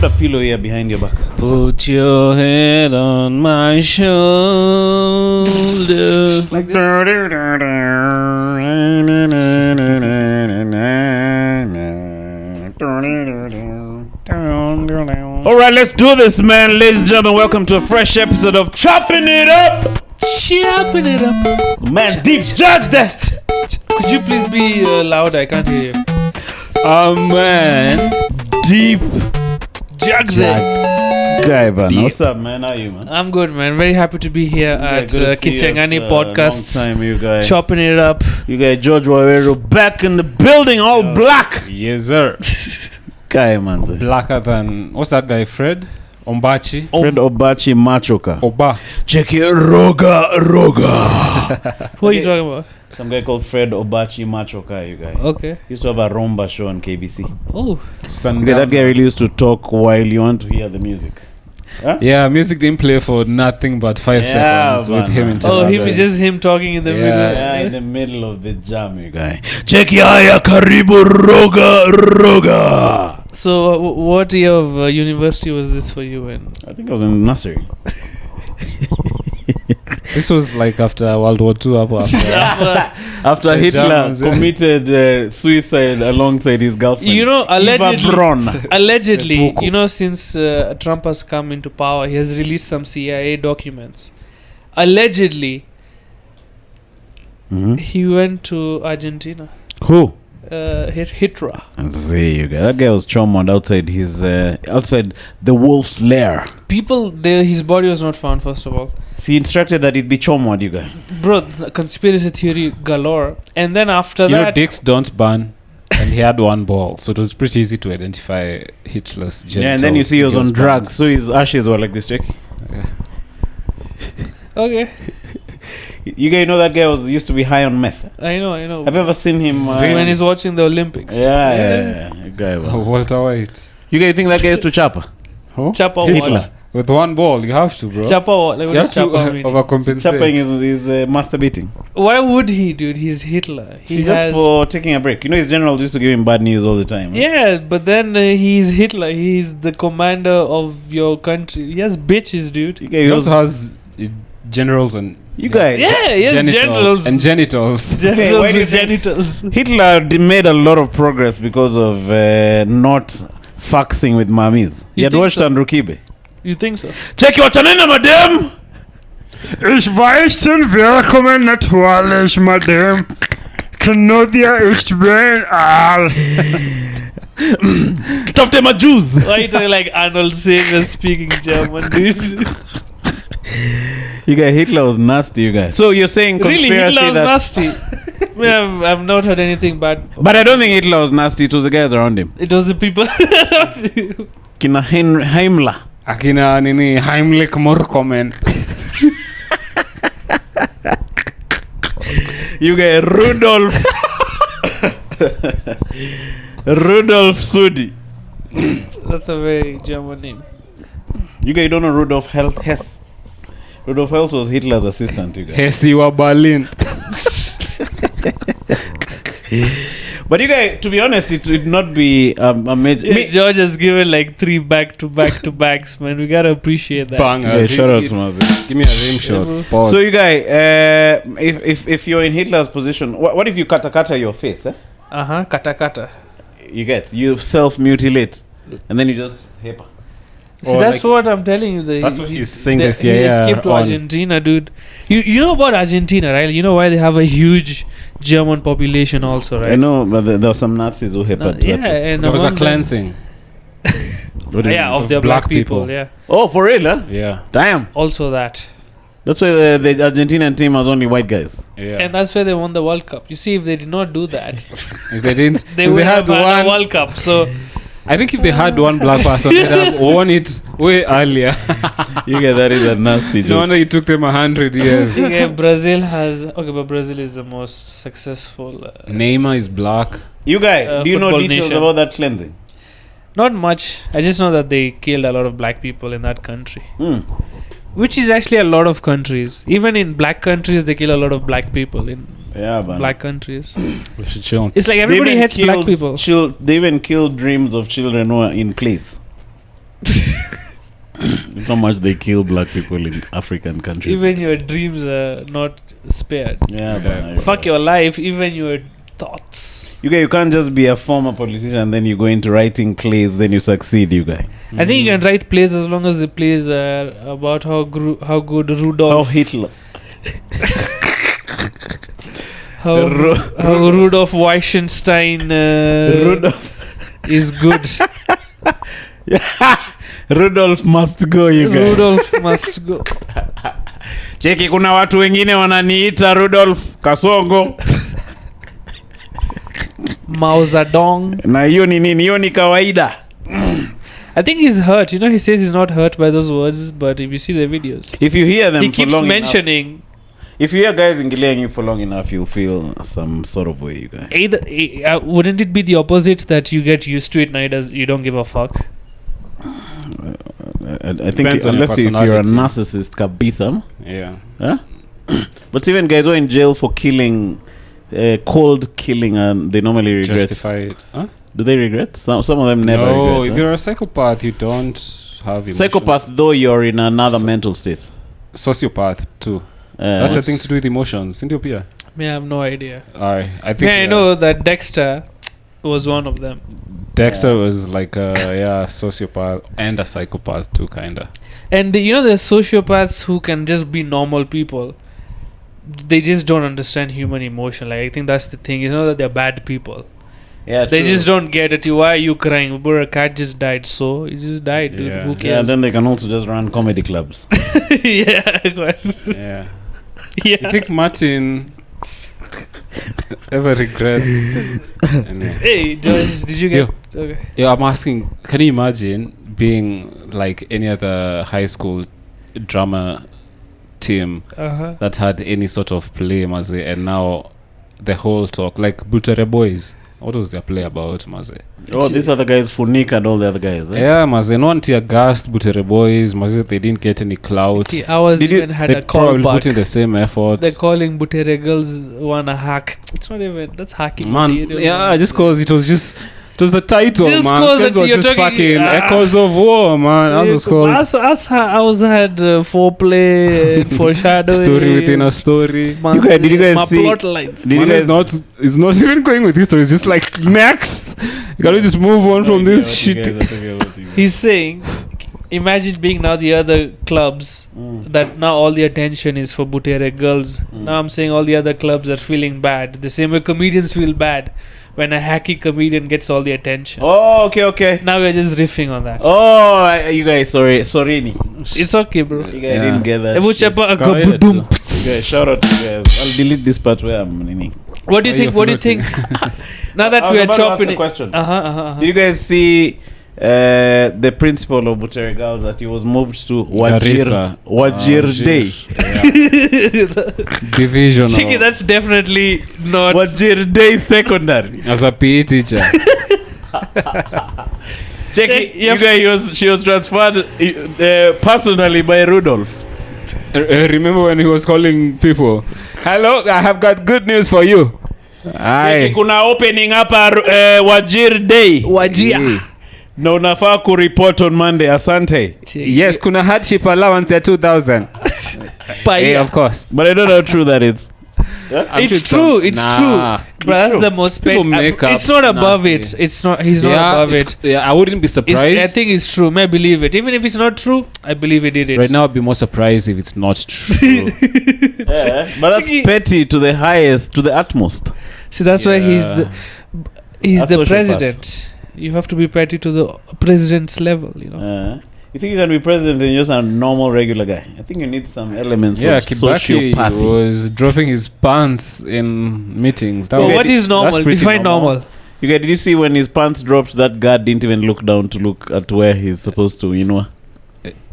put a pillow here behind your back. Put your head on my shoulder. Like this. Alright, let's do this, man. Ladies and gentlemen, welcome to a fresh episode of Chopping It Up. Chopping it up. Man, Deep, judge that. Could you please be loud? I can't hear you. Man, Deep. Judge that. Guy, man. What's up, man? How are you, man? I'm good, man. Very happy to be here at Kisengani Podcasts. Long time, you guys. Chopping it up. You guys, George Wawero back in the building, all black. Yes, sir. Guy, man. Blacker than what's that guy? Fred Ombachi. Fred Obachi Machoka. Oba. Check it, Roga. Who are you talking about? Some guy called Fred Obachi Machoka, you guys. Okay. He used to have a rumba show on KBC. Oh. Okay, that guy really used to talk while you want to hear the music. Huh? Yeah, music didn't play for nothing but 5 seconds with him in Oh, just him talking in the middle. Yeah, in the middle of the jam, you guys. Check haya karibu roga. So, what year of university was this for you in? I think I was in nursery. This was like after World War II. After Hitler Germans, committed suicide alongside his girlfriend. You know, allegedly, allegedly, you know, since Trump has come into power, he has released some CIA documents. Allegedly, he went to Argentina. Who? Hitler. See, you guys. That guy was chommed outside his outside the wolf's lair. His body was not found. First of all, he instructed that it be chommed, you guys. Bro, conspiracy theory galore. And then after you that, know, dicks don't burn, and he had one ball, so it was pretty easy to identify Hitler's genitals. Yeah, and then you see he was on drugs, so his ashes were like this, check. Yeah. Okay. You guys know that guy used to be high on meth. I know. Have you ever seen him when he's watching the Olympics? Yeah. Guy, Walter White. You guys think that guy used to chapa? Huh? Chapa Hitler. what? With one ball, you have to, bro. Chapa what? Like, you have to overcompensate. Chapping is masturbating. Why would he, dude? He's Hitler. Just for taking a break. You know, his generals used to give him bad news all the time. Yeah, but then he's Hitler. He's the commander of your country. He has bitches, dude. He also has generals and... You guys. Yeah, he has generals. And genitals. Generals with genitals. Hitler made a lot of progress because of not faxing with mummies. He had watched Andrew Kibe. You think so? Check your chanena, madam! Ich weiß und willkommen natürlich, madam. Kanodia ist real. Stuff them a Jews. Why are you talking like Arnold Sager speaking German, dude? You guys, Hitler was nasty, you guys. So you're saying conspiracy really, Hitler was that... nasty? I've not heard anything bad. But I don't think Hitler was nasty. It was the guys around him. It was the people around him. Kina Heimler. Akina nini Heimlich Morkommen. You guys, Rudolph. Rudolph Sudi. That's a very German name. You guys don't know Rudolf Hess. Rudolf Hess was Hitler's assistant, you guys. Hesse wa Berlin. But you guys, to be honest, it would not be a major... Yeah, George has given like 3 back-to-backs, man. We gotta appreciate that. Yeah, shout out to Mazi. Give me a rim shot. Pause. So you guys, if you're in Hitler's position, what if you kata your face? Kata. You self-mutilate, and then you just hepa. See, that's what I'm telling you. That's what he's saying this He year. escaped to Argentina, dude. You know about Argentina, right? You know why they have a huge German population also, right? I know, but there were some Nazis who hepa. And there was a cleansing. Of their black people. Yeah. Oh, for real, huh? Yeah. Damn. Also that. That's why the Argentinian team was only white guys. Yeah. And that's why they won the World Cup. You see, if they did not do that, if they didn't, they would have had a World Cup. So I think if they had one black person, they'd have won it way earlier. You get that is a nasty joke. No wonder it took them 100 years. Yeah, Brazil has... Okay, but Brazil is the most successful... Neymar is black. You guys, do you know details about that cleansing? Not much. I just know that they killed a lot of black people in that country. Which is actually a lot of countries. Even in black countries, they kill a lot of black people in black countries. We should show. It's like everybody hates black people. They even kill dreams of children who are in place. How much they kill black people in African countries. Even your dreams are not spared. Yeah. Fuck your life, even your thoughts. You can't just be a former politician and then you go into writing plays, then you succeed, you guy. I think you can write plays as long as the plays are about how good Rudolph... How Hitler... how Rudolph Weissenstein Rudolph is good. Rudolph must go, you guys. Rudolph must go. Cheki, kuna watu wengine wananiita Rudolph Kasongo. Mao Zedong. Na hiyo ni nini? Hiyo ni kawaida. I think he's hurt. You know, he says he's not hurt by those words, but if you see the videos, if you hear them, he keeps mentioning. Enough, if you hear guys ingiliang you for long enough, you'll feel some sort of way, you guys. Either wouldn't it be the opposite, that you get used to it, now you don't give a fuck? I think unless if you're a narcissist, kabisa. Yeah. Huh? But even guys who are in jail for killing, cold killing, and they normally regret. Justify it. Huh? Do they regret? Some of them never regret. No, if you're a psychopath, you don't have emotions. Psychopath, though, you're in another mental state. Sociopath, too. That's the thing to do with emotions. Sindio. I have no idea. I think. I know that Dexter was one of them. Dexter was like a sociopath and a psychopath too, kinda. And the sociopaths who can just be normal people. They just don't understand human emotion. Like, I think that's the thing. That they're bad people. Yeah, they true. just don't get it. Why are you crying? Bro, a cat just died, so it just died, dude. Who cares? Yeah, and then they can also just run comedy clubs. Yeah. You think Martin ever regrets? Anyway. Hey, George, did you get... Okay. Yeah, I'm asking, can you imagine being like any other high school drama team that had any sort of play, Maze, and now the whole talk, like Butere Boys, what was their play about, Maze? Oh, these are the guys, Funik and all the other guys, eh? Yeah, Maze, no one tear gassed Butere Boys, Maze, they didn't get any clout. Okay, ours even had a call back. Put in the same effort. They're calling Butere girls wanna hack. It's not even, that's hacking material. Yeah, just cause it was the title, just man. Just was just fucking Echoes of War, man. That's what's called. I was had foreplay and foreshadowing. Story within a story. Man, did you guys see? Plot lines. It's not even going with history. It's just like next. Can we just move on from this shit? He's saying, imagine being now the other clubs that now all the attention is for Butere girls. Now I'm saying all the other clubs are feeling bad. The same way comedians feel bad when a hacky comedian gets all the attention. Oh, okay. Now we're just riffing on that. Oh, you guys, sorry. It's okay, bro. You guys didn't get that. Guys, shout out to you guys. I'll delete this part where I'm meaning. What do you think? Now that we are chopping it. Question. Did you guys see the principal of Butere Girls that he was moved to Wajir Day? Division. Chiki, that's definitely not Wajir Day Secondary. As a PE teacher. She was transferred personally by Rudolph. Remember when he was calling people, hello, I have got good news for you. Kuna opening hapa Wajir Day. Wajir. Na unafaa kureport on Monday, asante. Yes, kuna hardship allowance ya 2,000. Of course. But I don't know how true that is. It's true. But that's the most paid. It's not above it. It's not. He's not above it. Yeah, I wouldn't be surprised. I think it's true. May I believe it. Even if it's not true, I believe he did it. Right now, I'd be more surprised if it's not true. But that's petty to the highest, to the utmost. See, that's why he's the president. You have to be petty to the president's level, you know. You think you can be president and just a normal regular guy? I think you need some elements of Kibaki sociopathy. Was dropping his pants in meetings. What is normal? Define normal. Did you see when his pants dropped, that guard didn't even look down to look at where he's supposed to,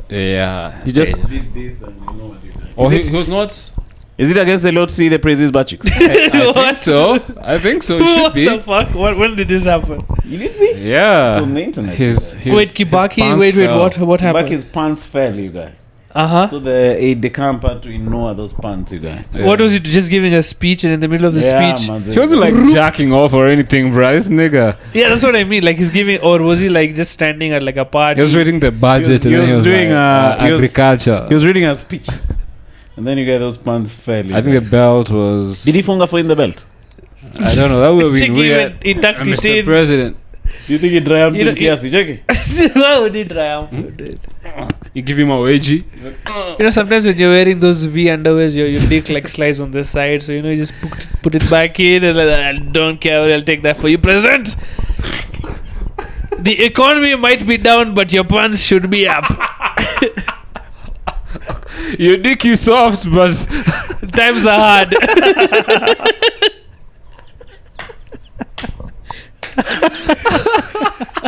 Yeah. He just did this and what he did. Oh, he was not... Is it against the law to see the praises butt cheeks? I think so. It should be. What the fuck? When did this happen? You didn't see? Yeah. It's on the internet. Wait, Kibaki. Wait. What happened? Kibaki's pants fell, you guys. So the aide de camp had to ignore those pants, you guys. Yeah. What was it? Just giving a speech, and in the middle of the speech, man, he wasn't like jacking off or anything, bro. This nigga. Yeah, that's what I mean. Like he's giving, or was he like just standing at like a party? He was reading the budget and then he was doing agriculture. He was reading a speech, and then you get those pants fell. I think the belt was. Did he funga for in the belt? I don't know. That would be weird. Mr. President. Do you think he dry humped him? Check it. Why would he dry hump? You give him a wedgie. Sometimes when you're wearing those V underwears, your dick like slides on the side. So you just put it back in and like, I don't care. I'll take that for you, President. The economy might be down, but your pants should be up. Your dick is soft, but times are hard.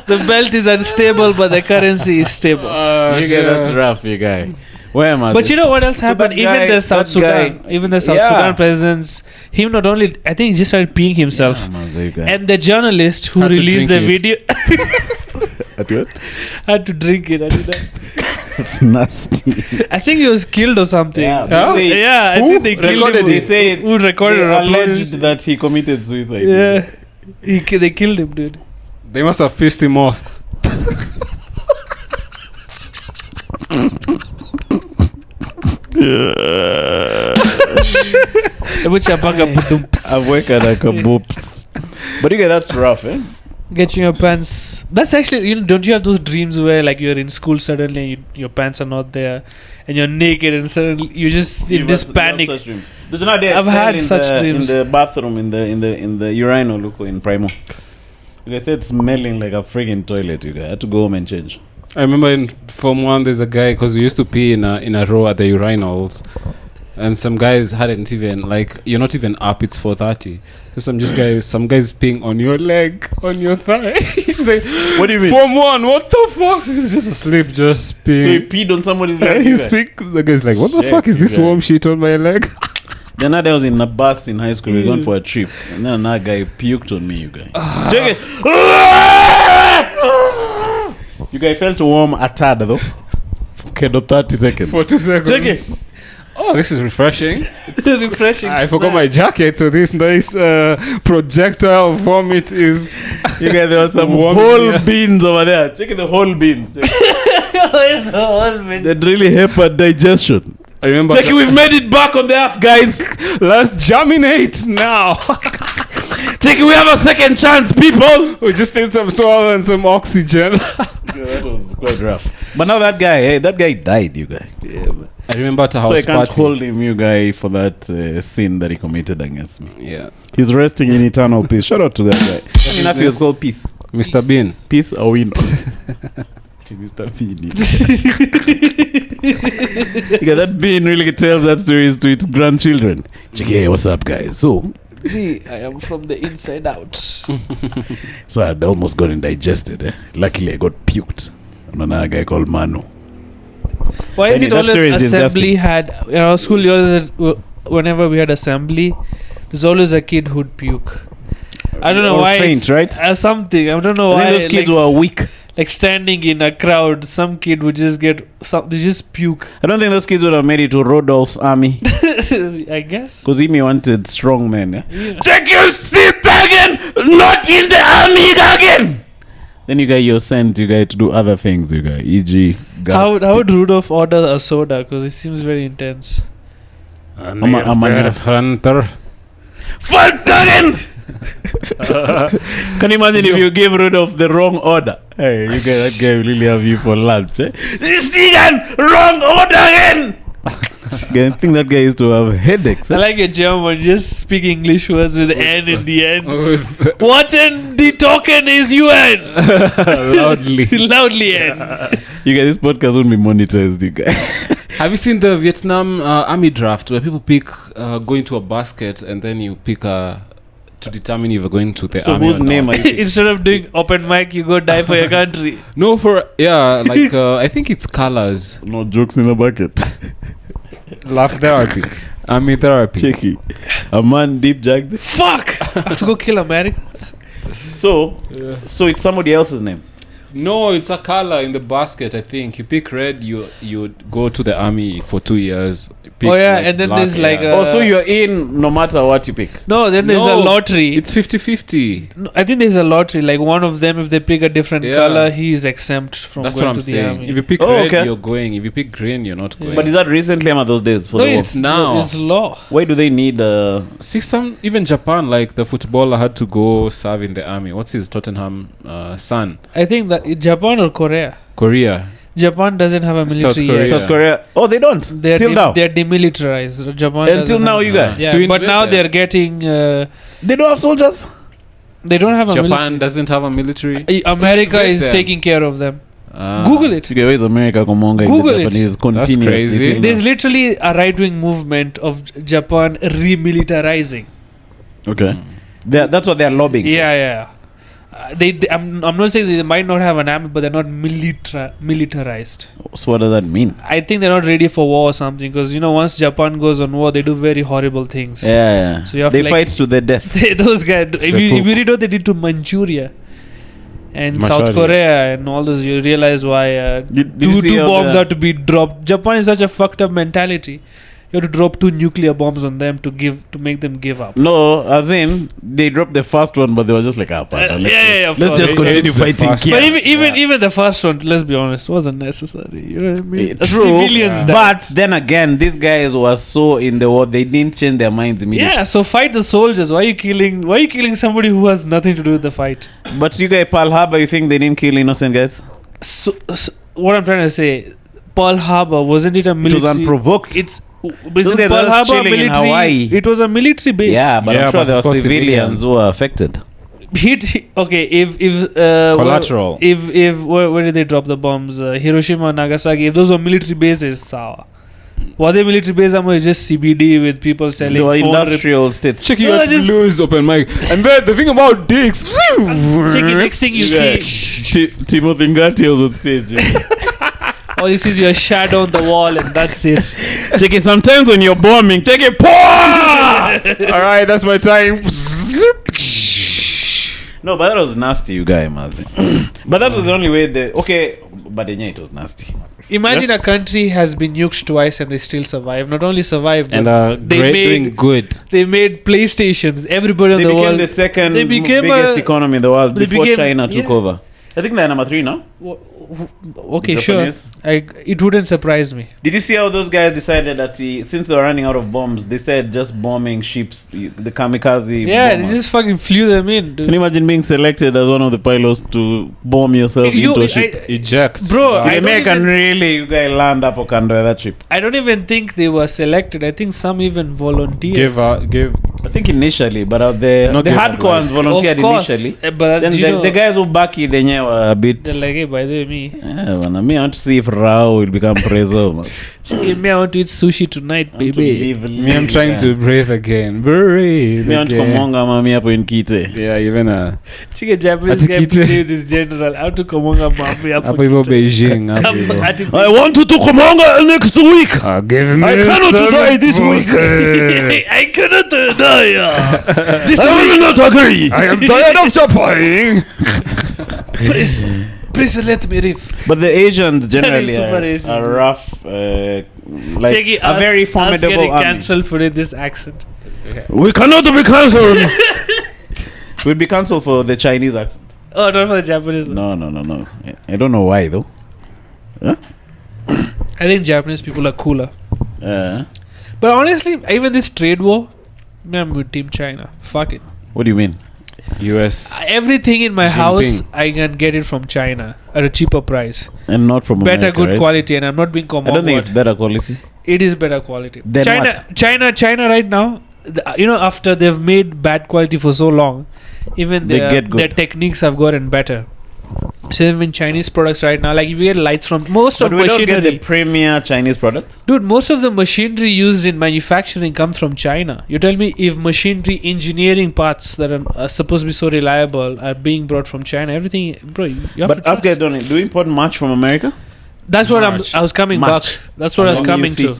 The belt is unstable, but the currency is stable. That's rough, you guy. Where am I? But you know what else happened? Even the South Sudan presidents, him not only, I think he just started peeing himself. And the journalist who released the video had to drink it. That's nasty. I think he was killed or something. I think they killed him. They say who recorded or alleged that he committed suicide. Yeah. They killed him, dude. They must have pissed him off. But that's rough, eh? Getting your pants. That's actually, don't you have those dreams where like you're in school suddenly your pants are not there and you're naked and suddenly you just in this panic. I've had such dreams in the bathroom in the urinal look in Primo. You guys said smelling like a freaking toilet. You guys had to go home and change. I remember in Form 1 there's a guy, because we used to pee in a row at the urinals, and some guys hadn't even, like, you're not even up, it's 4:30. So some guys peeing on your leg, on your thigh. He's like, what do you mean? Form 1, what the fuck? So he's just asleep, just peeing. So he peed on somebody's leg? The guy's like, what the fuck is this warm shit on my leg? Then I was in a bus in high school. We were going for a trip, and then another guy puked on me. You guys, check it. You guys felt warm a tad though. Okay, no 30 seconds. For 2 seconds. Check it. Oh, this is refreshing. It's a refreshing. I forgot my jacket, so this nice projectile vomit is. You guys, there were some whole beans over there. Check it, the whole beans. Where's the whole beans? That really help digestion. I remember. Check it, we've made it back on the earth, guys. Let's germinate now. Check it, we have a second chance, people. We just need some soil and some oxygen. That was quite rough. But now that guy died, you guys. Yeah, man. I remember at a house party. So I can't party. hold him, you guy, for that sin that he committed against me. Yeah. He's resting in eternal peace. Shout out to that guy. I mean, he was called Peace. Mr. Bean. Peace or win. Mr. Bean. Yeah, that Bean really tells that story to its grandchildren. Check, hey, what's up, guys? So, I am from the inside out. So I'd almost got indigested. Eh? Luckily, I got puked on another guy called Manu. Why is it always assembly had, in our school, whenever we had assembly, there's always a kid who'd puke. I don't know why. Faint, right? Something. I don't know I why. think those kids were weak. Like standing in a crowd, some kid would just they just puke. I don't think those kids would have made it to Rudolph's army. I guess. Because he wanted strong men. Yeah? Take your seat again, not in the army again. Then you're sent, to do other things, e.g. How would Rudolph order a soda? Because it seems very intense. Hunter. Again. Can you imagine if you give Rudolph the wrong order? Hey, that guy will really have you for lunch. Eh? This again, wrong order again. I think that guy used to have headaches. I like a German, just speak English words with N in the end. What in the token is UN? Loudly N. You guys, this podcast won't be monetized, you guys. Have you seen the Vietnam army draft where people pick going to a basket and then you pick to determine if you're going to the army? So whose name are you? Instead of doing open mic, you go die for your country. No, I think it's colors. No jokes in a bucket. Laugh therapy. Army therapy. Cheeky. Amandeep jagged. Fuck! I have to go kill Americans. So it's somebody else's name. No, it's a color in the basket. I think you pick red, you go to the army for 2 years. Pick and then there's so you're in no matter what you pick. No, then there's a lottery. It's 50-50. No, I think there's a lottery. Like one of them, if they pick a different color, he is exempt from That's going what I'm to the saying. army. If you pick red, you're going. If you pick green, you're not going. But is that recently or those days? It's now. It's law. Why do they need? See, even Japan, like the footballer had to go serve in the army. What's his Tottenham son? I think that Japan or Korea. Japan doesn't have a military yet. South Korea. Oh, they don't. Till now. They're demilitarized. Japan until now, you guys. Yeah, So but now they're getting. They don't have soldiers. They don't have a military. Japan doesn't have a military. America is taking care of them. Google it. Where is America? Google it. That's crazy. There's literally a right-wing movement of Japan remilitarizing. Okay. That's what they're lobbying. Yeah. I'm not saying they might not have an army, but they're not militarized. So what does that mean? I think they're not ready for war or something, because once Japan goes on war, they do very horrible things. Yeah. So you have they to fight to the death. Those guys. If you read what they did to Manchuria and South Korea and all this, you realize why two bombs are to be dropped. Japan is such a fucked up mentality. You have to drop 2 nuclear bombs on them to make them give up. No, as in they dropped the first one, but they were just like, let's just continue fighting. But even the first one, let's be honest, wasn't necessary. You know what I mean? True, civilians died. But then again, these guys were so in the war, they didn't change their minds immediately. Yeah, so fight the soldiers. Why are you killing somebody who has nothing to do with the fight? But you guys, Pearl Harbor, you think they didn't kill innocent guys? So what I'm trying to say, Pearl Harbor, wasn't it a military? It was unprovoked. Those guys Pearl Harbor military, in Hawaii. It was a military base. Yeah, but I'm sure there were civilians who were affected. Okay, if collateral. If where did they drop the bombs? Hiroshima and Nagasaki. If those were military bases, sawa. Were they military bases? Or just CBD with people selling? They were industrial states. Check you out lose open mic. And then the thing about dicks. Check it. Next thing you see, Timothy Ngati was on stage. All you see is your shadow on the wall, and that's it. Check it. Sometimes when you're bombing, check it. All right, that's my time. No, but that was nasty, you guys, Mazi. But that was the only way. But it was nasty. Imagine a country has been nuked twice and they still survive. Not only survived, and doing good. They made PlayStations. Everybody in the world. They became the second biggest economy in the world before China took over. I think they're number 3 now. Okay, sure. It wouldn't surprise me. Did you see how those guys decided that since they were running out of bombs, they said just bombing ships, the kamikaze bombers. They just fucking flew them in, dude. Can you imagine being selected as one of the pilots to bomb yourself into a ship? Eject. Bro, you guys land up under that ship. I don't even think they were selected. I think some even volunteered. I think initially, but the hardcore ones volunteered initially. But then the guys who back it, they were a bit. They're like, hey, by the way, me. Yeah, me, I want to see if Rao will become preso. Me, I want to eat sushi tonight, baby. Me, I'm trying to breathe again. Breathe. Me, I want to komonga mami hapo in Kite. Yeah, even a. Chica Japanese guy believe this general. How to komonga mami hapo in Beijing. I want to komonga next week. Give me I cannot die this week. I cannot die. This I will not agree. I am tired of Japan. Please let me riff. But the Asians generally are rough, like Cheki, a very formidable getting army. cancelled for this accent. We cannot be cancelled. We'll be cancelled for the Chinese accent. Oh, not for the Japanese. No. I don't know why though. Huh? I think Japanese people are cooler. But honestly, even this trade war, I'm with Team China. Fuck it. What do you mean? US. Everything in my house, I can get it from China at a cheaper price. And not from better America, good right? quality, and I'm not being common. I don't think it's better quality. It is better quality. Then China right now, after they've made bad quality for so long, even their techniques have gotten better. So even Chinese products right now, like if you get lights from most of machinery, don't get the premier Chinese product. Dude, most of the machinery used in manufacturing comes from China. You tell me if machinery engineering parts that are supposed to be so reliable are being brought from China, everything, bro. You have but us guys do we import much from America? That's what I was coming back. That's what I was coming to.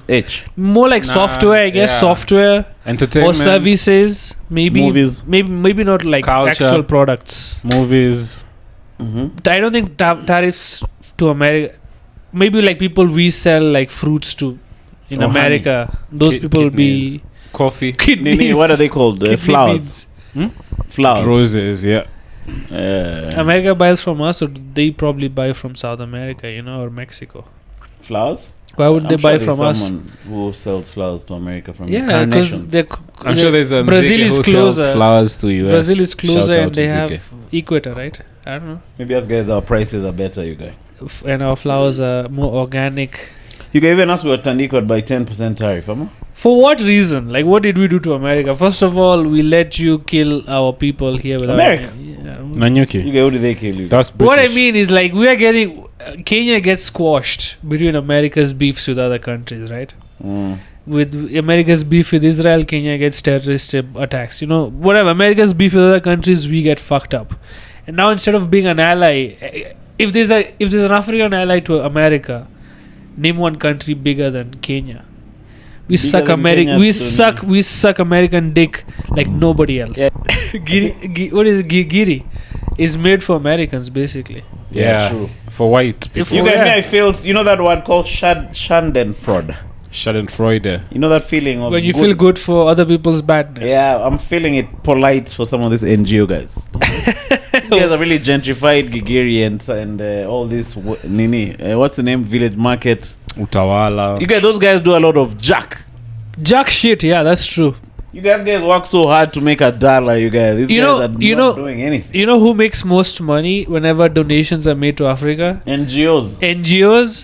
More like software, I guess. Software, entertainment, or services. Maybe movies. Maybe not like culture, actual products. Movies. I don't think tariffs to America. Maybe like people we sell like fruits to in America. Those people will be coffee. Kidneys. What are they called? Flowers. Flowers. Roses. Yeah. America buys from us, or they probably buy from South America, or Mexico. Flowers? Why would they buy from us? Someone who sells flowers to America from because I'm sure there's a Brazil is who closer. sells flowers to US. Brazil is closer, Shout out and they to have Zike. equator, right? I don't know. Maybe us guys, our prices are better, you guys. And our flowers are more organic. You guys, even us, we were tandiked by 10% tariff, huh? For what reason? Like, what did we do to America? First of all, we let you kill our people here without America? Nanyuki. You guys, who did they kill you? That's British. What I mean is, like, we are getting Kenya gets squashed between America's beefs with other countries, right? With America's beef with Israel, Kenya gets terrorist attacks. Whatever. America's beef with other countries, we get fucked up. And now instead of being an ally, if there's an African ally to America, name one country bigger than Kenya. We suck American dick like nobody else. What is Giri? Is made for Americans basically. Yeah, true. For white people. You get me? I feel. You know that word called Schadenfreude. Schadenfreude. You know that feeling of when you feel good for other people's badness. Yeah, I'm feeling it polite for some of these NGO guys. These guys are really gentrified Gigerians and all this what's the name? Village market. Utawala. You guys, those guys do a lot of jack Shit. Yeah, that's true. You guys work so hard to make $1, you guys. These guys are not doing anything. You know who makes most money whenever donations are made to Africa? NGOs.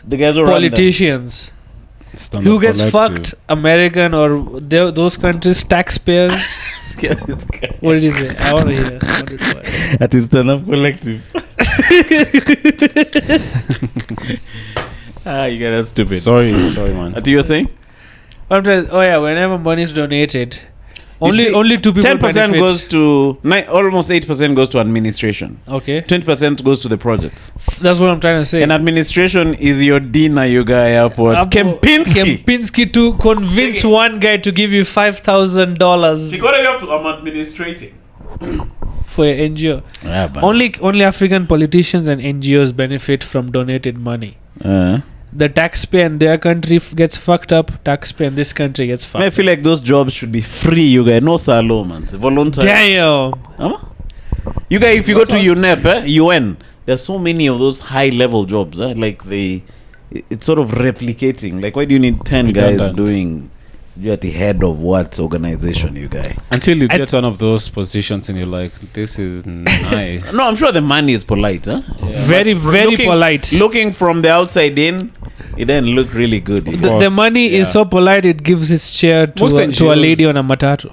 The guys who politicians. Who gets fucked? American or those countries' taxpayers? What did he say? I want to hear. At his stand-up collective. You guys are stupid. Sorry, man. What you were saying? Whenever money is donated, only two people 10% benefit. goes to almost 8% goes to administration. Okay. 20% goes to the projects. That's what I'm trying to say. And administration is your dinner, you guy airport. Kempinski to convince one guy to give you $5,000. What do you have to administrating? For your NGO. Yeah, only African politicians and NGOs benefit from donated money. The taxpayer in their country gets fucked up. Taxpayer in this country gets fucked up. I feel like those jobs should be free, you guys. No salo, man. Voluntary. Damn. You guys, if you go to UNEP, UN, there's so many of those high-level jobs. Like it's sort of replicating. Like, why do you need 10 guys doing? You're at the head of what organization, you guys? Until you get one of those positions and you're like, this is nice. No, I'm sure the money is polite, huh? Yeah. Very polite. Looking from the outside in, it didn't look really good. The money is so polite, it gives his chair to a lady on a matatu.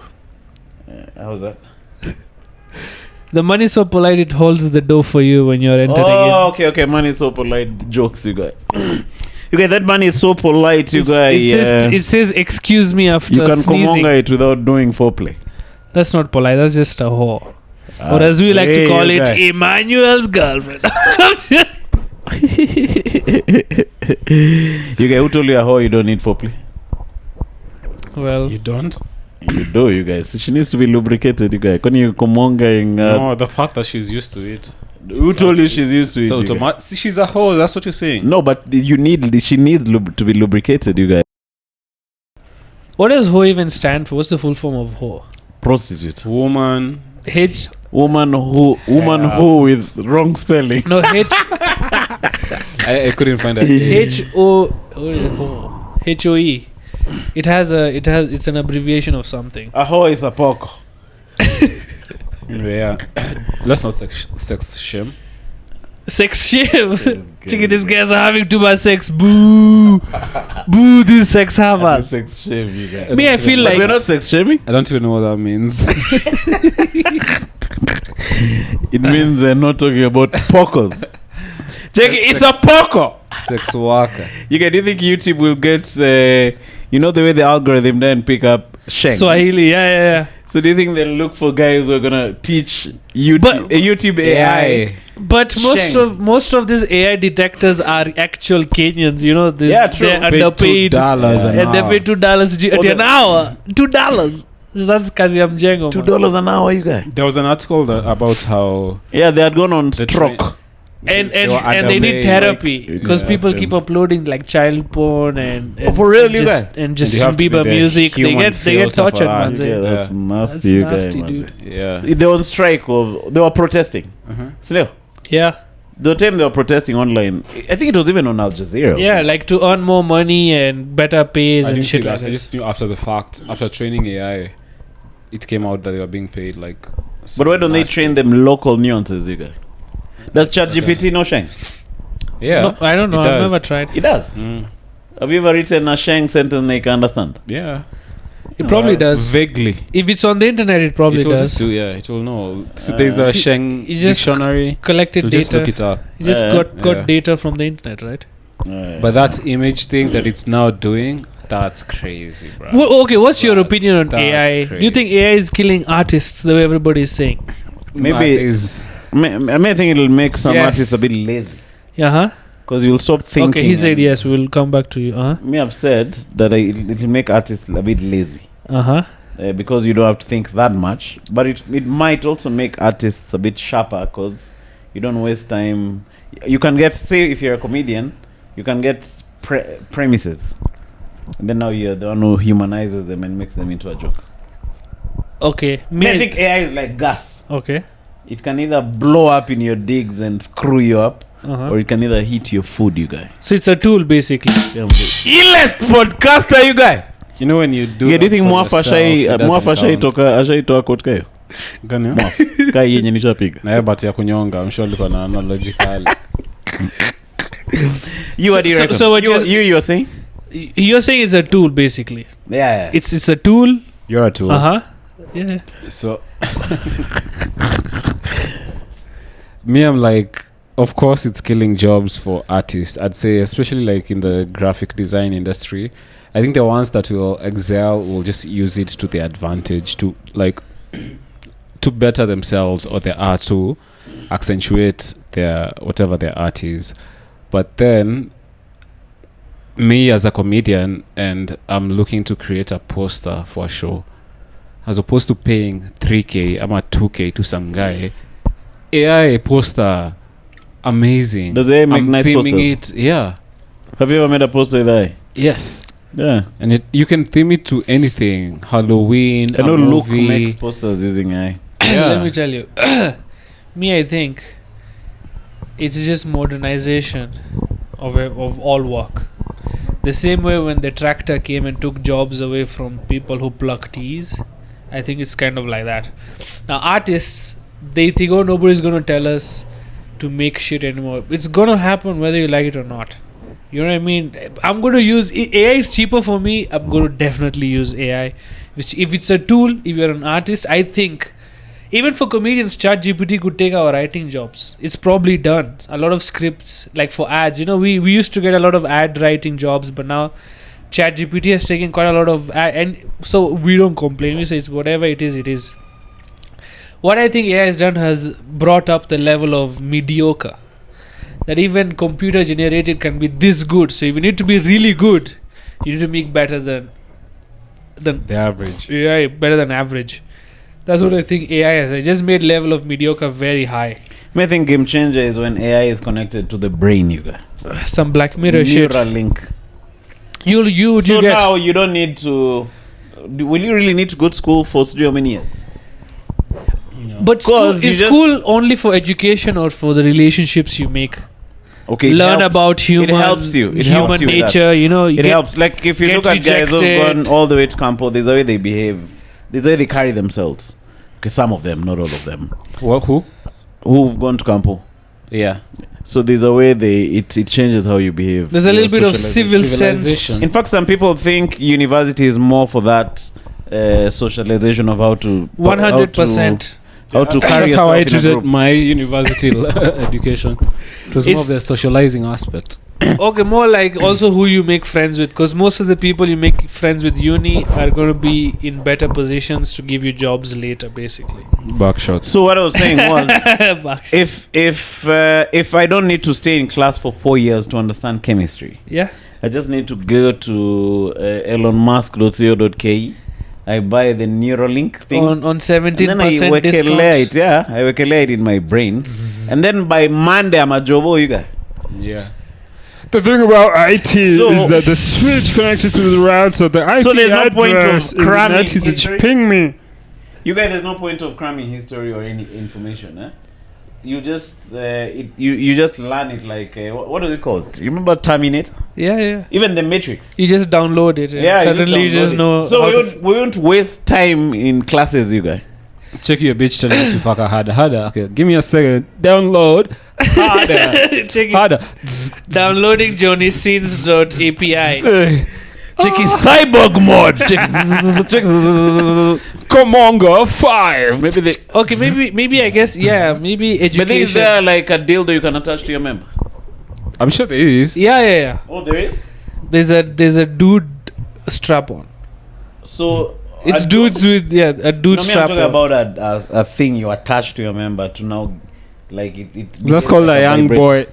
How's that? The money is so polite, it holds the door for you when you're entering in. Okay. Money is so polite. Jokes, you guys. You guys, that money is so polite, you guys. It says, excuse me after you can sneezing. command it without doing foreplay. That's not polite. That's just a whore. Or as we like to call it, Emmanuel's girlfriend. You guys, who told you a whore you don't need foreplay? Well, you don't? You do, you guys. She needs to be lubricated, you guys. No, the fact that she's used to it. Who told you she's used to it? So she's a whore. That's what you're saying. No, but she needs to be lubricated, you guys. What does whore even stand for? What's the full form of whore? Prostitute. Woman. Woman who with wrong spelling. No, I couldn't find it. HOE. It's an abbreviation of something. A whore is a pork. Yeah. Let's not sex shame. Sex shame. Chicken, these guys are having too much sex. Boo. Boo, these sex havers. Sex shame, you guys. I feel like we're not sex shaming. I don't even know what that means. It means they're not talking about porkos. Check it, it's a porko. Sex worker. Do you think YouTube will get the way the algorithm then pick up Sheng? Swahili, yeah. So do you think they'll look for guys who are gonna teach YouTube AI? But most of these AI detectors are actual Kenyans. True. They're underpaid. $2 they pay $2 an hour. $2. That's kazi ya mjengo. $2 an hour, you guys. There was an article about how they had gone on stroke. and They were they need underpaid, therapy because yeah, people keep uploading like child porn and for real, and you just, guys? and just you have to be Bieber the music. They human get filter tortured, for man. that. Yeah, that's Yeah. nasty, That's you nasty, guys, dude. Yeah. They were on strike, or they were protesting. Still, Yeah, the time they were protesting online, I think it was even on Al Jazeera. or yeah, something. like to earn more money and better pays I and didn't see shit like that. I that. just knew after the fact, after training AI, it came out that they were being paid like. But why don't they nasty- train them local nuances, you guys? Does ChatGPT no Shang? Yeah, No, I don't know. it I've does. never tried. It does. Mm. Have you ever written a Shang sentence they can understand? Yeah, It probably does. vaguely. If it's on the internet, it probably It will does. just do. Yeah, it will know. So there's a See, Sheng you just dictionary. Collected You just look data. it up. You just got Yeah. data from the internet, right? But that image thing that it's now doing, that's crazy, bro. Well, okay, what's your Right. opinion on That's AI? Do you think crazy. AI is killing artists the way everybody is saying? Maybe is I may think it'll make some Yes. artists a bit lazy Yeah, huh? because you'll stop thinking. Okay, he said and- yes. We'll come back to you. Me have said that it'll make artists a bit lazy Uh-huh. because you don't have to think that much. But it might also make artists a bit sharper because you don't waste time. You can get, say, if you're a comedian, you can get premises, and then now you're the one who humanizes them and makes them into a joke. Okay. I think AI is like gas. Okay. It can either blow up in your digs and screw you up, Uh-huh. or it can either hit your food, you guy. So it's a tool, basically. Illest podcaster, you guy. you know when you do. Yeah, do you that think for Mwafa yourself, it doesn't count. ashaitoa quote kayo? Gani? Kai yenye nishapiga. Na but ya kunyonga, I'm sure liko na analogical. You what do you So- reckon? so what you are saying? You're saying it's a tool, basically. Yeah. It's a tool. You're a tool. Uh-huh. Yeah. So me, I'm like, of course it's killing jobs for artists. I'd say especially like in the graphic design industry. I think the ones that will excel will just use it to their advantage to like to better themselves or their art, to accentuate their whatever their art is. But then me as a comedian, and I'm looking to create a poster for a show, as opposed to paying 3K, I'm at 2K to some guy. AI poster, amazing. Does AI make I'm nice theming posters? it, yeah. Have you ever made a poster with AI? Yes. Yeah. And you can theme it to anything. Halloween, I know a Luke movie. makes posters using AI. Yeah. Let me tell you. Me, I think it's just modernization of all work. The same way when the tractor came and took jobs away from people who pluck teas, I think it's kind of like that. Now artists, they think, oh, nobody's gonna tell us to make shit anymore. It's gonna happen whether you like it or not. You know what I mean? I'm gonna use AI is cheaper for me. I'm gonna definitely use AI. Which, if it's a tool, if you're an artist, I think even for comedians, ChatGPT could take our writing jobs. It's probably done. A lot of scripts, like for ads, you know, we used to get a lot of ad writing jobs, but now ChatGPT has taken quite a lot of and so we don't complain. We say it's whatever it is, it is. What I think AI has done has brought up the level of mediocre. That even computer generated can be this good. So if you need to be really good, you need to make better than The average. AI, better than average. That's what I think AI has. I just made level of mediocre very high. I think game changer is when AI is connected to the brain, you guys. Some Black Mirror shit. Neuralink. You So get now you don't need to. Will you really need to go to school for how many years? but school, 'Cause you is just- school only for education or for the relationships you make? Okay. it Learn helps. about human. It helps you. It human helps you with that. nature. You know, you It get- helps. Like if you get look at guys who've rejected. gone all the way to Campo, there's a way they behave. There's a way they carry themselves. Okay, some of them, not all of them, What? Who? who've gone to Campo. Yeah. So there's a way it changes how you behave. There's a Your little bit of socialization. civil sense. Civilization. In fact, some people think university is more for that socialization of how to 100%. how to carry That's how I yourself in a treated group. my university education. It was more It's- of the socializing aspect. Okay, more like also who you make friends with, because most of the people you make friends with uni are going to be in better positions to give you jobs later, basically. Backshots. So what I was saying was, Back- if I don't need to stay in class for 4 years to understand chemistry, yeah. I just need to go to elonmusk.co.ke I buy the Neuralink thing. On 17% and then I discount. I workulate in my brain. And then by Monday, I'm a jobo, you guys. Yeah. The thing about IT So- is that the switch connected to the router, the IP So there's no point of address in the cramming net usage history? ping me. You guys, there's no point of cramming history or any information, eh? You just you just learn it like what is it called? You remember Terminator? Yeah. Even the Matrix. You just download it. And Yeah, suddenly you just download it. know. So how we won't waste time in classes, you guys. Check your bitch telling you to fuck a harder. Okay, give me a second. Download. Harder. Check it. Harder. Downloading johnnyscenes.api. Checking cyborg mode. Comongo 5. Maybe they. Okay, maybe I guess maybe education. But is there like a dildo you can attach to your member? I'm sure there is. Yeah. Oh, there is. There's a dude strap on. So It's dudes with a dude I'm strap talking on. about a thing you attach to your member to now, like it. That's called a young boy.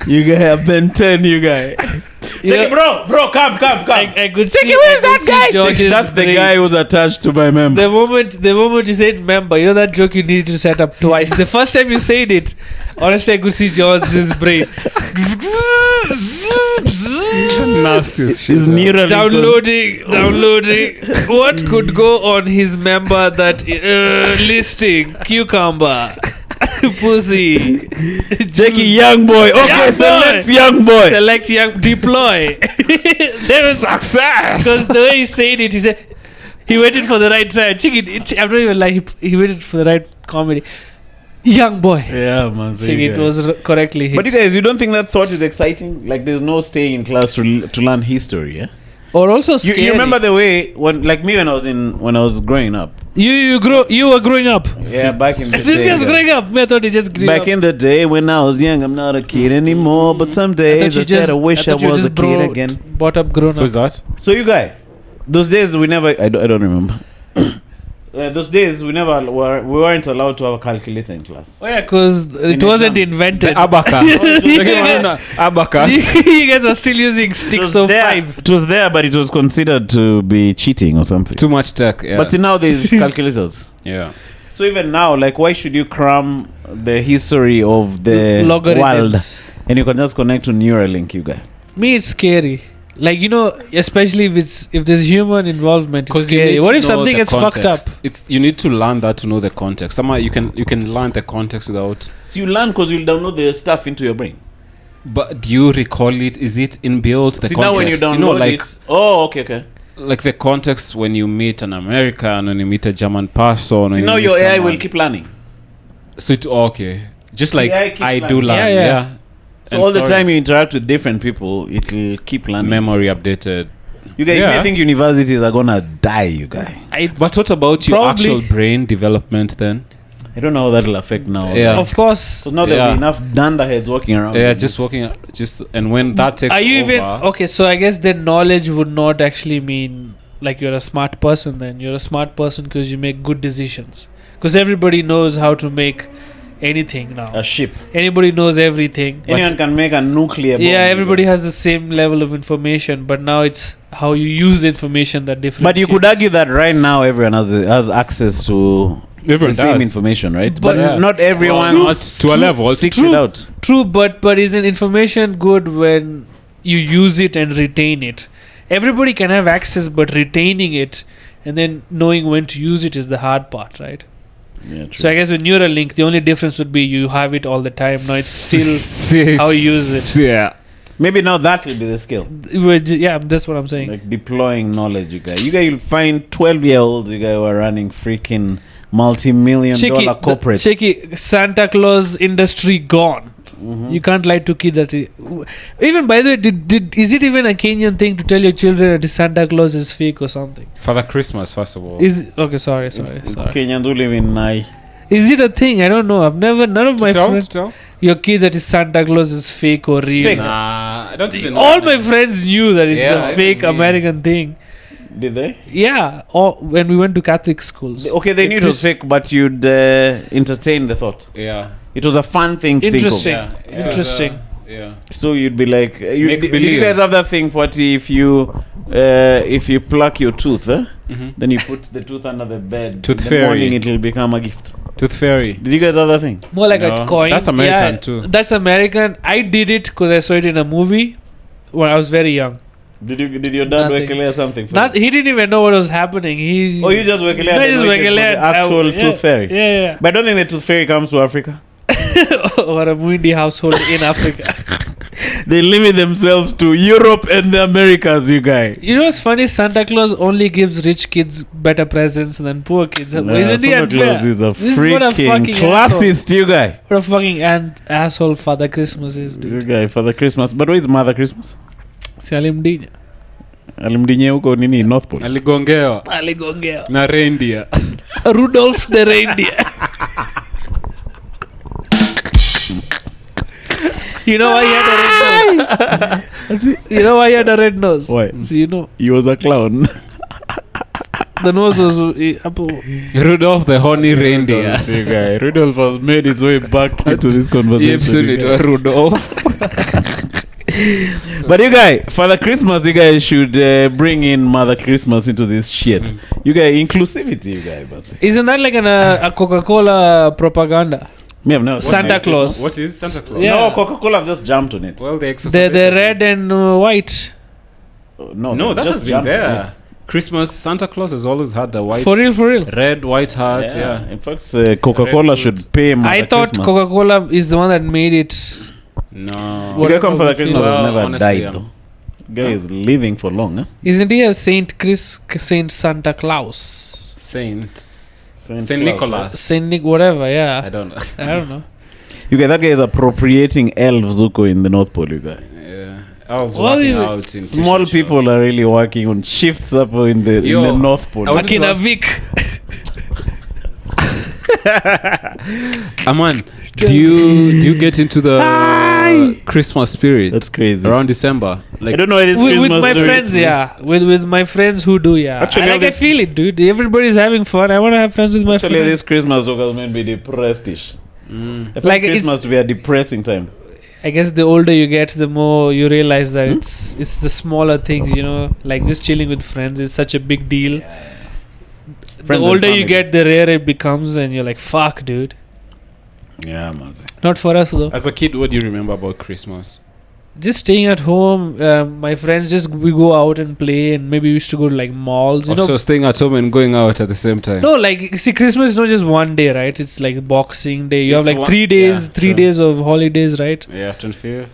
You guys have been 10, you guys. You know, bro, come. I could see. Where's that guy? That's the guy who's attached to my member. The moment you said member, you know that joke you need to set up twice. The first time you said it, honestly, I could see George's brain. Nastiest shit. His neural Downloading. What could go on his member that listing? Cucumber. Pussy. Jackie, young boy. Okay, Young boy. select young boy. Select young. Deploy. There was Success. because the way he said it, he said he waited for the right time. I'm not even like he waited for the right comedy. Young boy. Yeah, man. Saying it was correctly hit. But you guys, you don't think that thought is exciting? Like, there's no staying in class to learn history, yeah? or also scary. You remember the way when I was growing up? You were growing up. Yeah, back in the This day. guy's growing up. I thought he just grew Back up. in the day when I was young, I'm not a kid anymore. But some days I said I wish I was a kid again. Brought up grown up. Who's that? So you guys, those days we never. I don't remember. Those days we weren't allowed to have a calculator in class. Oh yeah, because it wasn't invented. Abacus. Abacus. You guys are still using sticks of five. It was there, but it was considered to be cheating or something. Too much tech. Yeah. But now there's calculators. Yeah. So even now, like, why should you cram the history of the world Logarithms. and you can just connect to Neuralink, you guys? Me, it's scary. Like, you know, especially if there's human involvement, it's scary. What if something gets fucked up? You need to learn that to know the context. Somehow you can learn the context without. So you learn because you'll download the stuff into your brain. But do you recall it? Is it inbuilt? The See, context. now when you download it. Oh, okay. Like the context when you meet an American, when you meet a German person. See, now your AI will keep learning. So okay. Just See, like AI keep I learning. do learn. Yeah. Yeah. So And all the time stories. you interact with different people, it will keep learning. Memory updated. You guys, Yeah. I think universities are gonna die, you guys. But what about your Probably. actual brain development then? I don't know how that'll affect now. Yeah. Of course. So now there'll Yeah. be enough dunderheads walking around. Yeah, just walking, and when that takes Are you over, even okay? So I guess then knowledge would not actually mean like you're a smart person. Then you're a smart person because you make good decisions. Because everybody knows how to make anything now. A ship. Anybody knows everything. Anyone can make a nuclear bomb. Yeah, everybody has the same level of information, but now it's how you use the information that different. But you could argue that right now everyone has access to Everyone the same does. information, right? But- But Yeah. not everyone Well, not to a level. seeks True. it out. True, but isn't information good when you use it and retain it? Everybody can have access, but retaining it and then knowing when to use it is the hard part, right? Yeah, true. So I guess with Neuralink, the only difference would be you have it all the time. Now it's still how you use it. Yeah. Maybe now that will be the skill. Yeah, that's what I'm saying. Like deploying knowledge, you guys. You guys will find 12-year-olds, you guys who are running freaking multi-million-dollar corporates. Cheeky, Santa Claus industry gone. Mhm. You can't lie to kids that even by the way, is it even a Kenyan thing to tell your children that Santa Claus is fake or something? Father Christmas, first of all. Is okay, sorry. It's sorry. Kenyans who live in Nai. Is it a thing? I don't know. I've never none of my To friends tell? your kids that is Santa Claus is fake or real. Fake. Nah, I don't even know. All my friends knew that it's Yeah, a fake even me. American thing. Did they? Yeah, or when we went to Catholic schools. Okay, they knew it was fake, but you'd entertain the thought. Yeah. It was a fun thing to Interesting. think of. Yeah. Interesting. Yeah. So you'd be like, Make did you believe. guys have that thing? What if you pluck your tooth, then you put the tooth under the bed. Tooth in the fairy. morning it will become a gift. Tooth fairy. Did you guys have that thing? More like No, a coin. that's American too. That's American. I did it because I saw it in a movie when I was very young. Did your dad Nothing. wekelea something? For Not you? he didn't even know what was happening. He Oh, you just wekelea? No, just wekelea. The actual tooth fairy. Yeah. But I don't think the tooth fairy comes to Africa. Or a Muindi household in Africa. They limit themselves to Europe and the Americas, you guys. You know what's funny? Santa Claus only gives rich kids better presents than poor kids. Isn't he Santa unfair? Claus is a This is what a freaking fucking classist, you guy. What a fucking asshole Father Christmas is, You dude. guy for the Christmas. But where is Mother Christmas? Salimdinya. Alimdinye huko nini North Pole. Aligongewa Aligongea. na reindeer. Rudolph the reindeer. You know why he had a red nose? You know why he had a red nose? Why? So you know, He was a clown. the nose was up. Rudolph the horny reindeer. You guy. Rudolph has made its way back into this Hii conversation. episode you inaitwa guy. Rudolph. But you guys, for the Christmas, you guys should bring in Mother Christmas into this shit. You guys, inclusivity, you guys. But Isn't that like a Coca-Cola propaganda? me have never. Santa Claus. What is Santa Claus? Yeah. No, Coca-Cola have just jumped on it. Well, they The red and white. No, No, they that just has been jumped on there. it. Christmas, Santa Claus has always had the white, For real. red, white heart. Yeah. Yeah. In fact, Coca-Cola Red should suit. pay Mother I thought Christmas. Coca-Cola is the one that made it. No. You guys come for the Well, Christmas has never honestly, died yeah. though. Guy is living for long, huh? Isn't he a Saint Santa Claus? Saint Claus, Nicholas. Saint Nick, whatever, I yeah. don't know. I don't know. You guys, that guy is appropriating elves Zuko in the North Pole, you guys. Yeah. I was What working is it? out in Small t-shirt people shops. are really working on shifts up in the Yo, North Pole. I wanted to Akina ask- Vic. Aman, do you get into the Christmas spirit That's crazy. around December? I don't know why this With Christmas my spirit friends, is- yeah. With my friends who do, yeah. Actually, I all this- feel it, dude. Everybody's having fun. I want to have friends with my Actually, friends. this Christmas dog has made me depressed-ish. I find Like, it's- Christmas to be a depressing time. I guess the older you get, the more you realize that it's the smaller things, you know, like just chilling with friends is such a big deal. The Friends and older you family. get, the rarer it becomes, and you're like, "Fuck, dude." Yeah, man. Not for us though. As a kid, what do you remember about Christmas? Just staying at home. My friends we go out and play, and maybe we used to go to like malls. You know, Also, staying at home and going out at the same time. no, like see, Christmas is not just one day, right? It's like Boxing Day. You It's have like one- 3 days, yeah, 3 true. days of holidays, right? Yeah, 25th.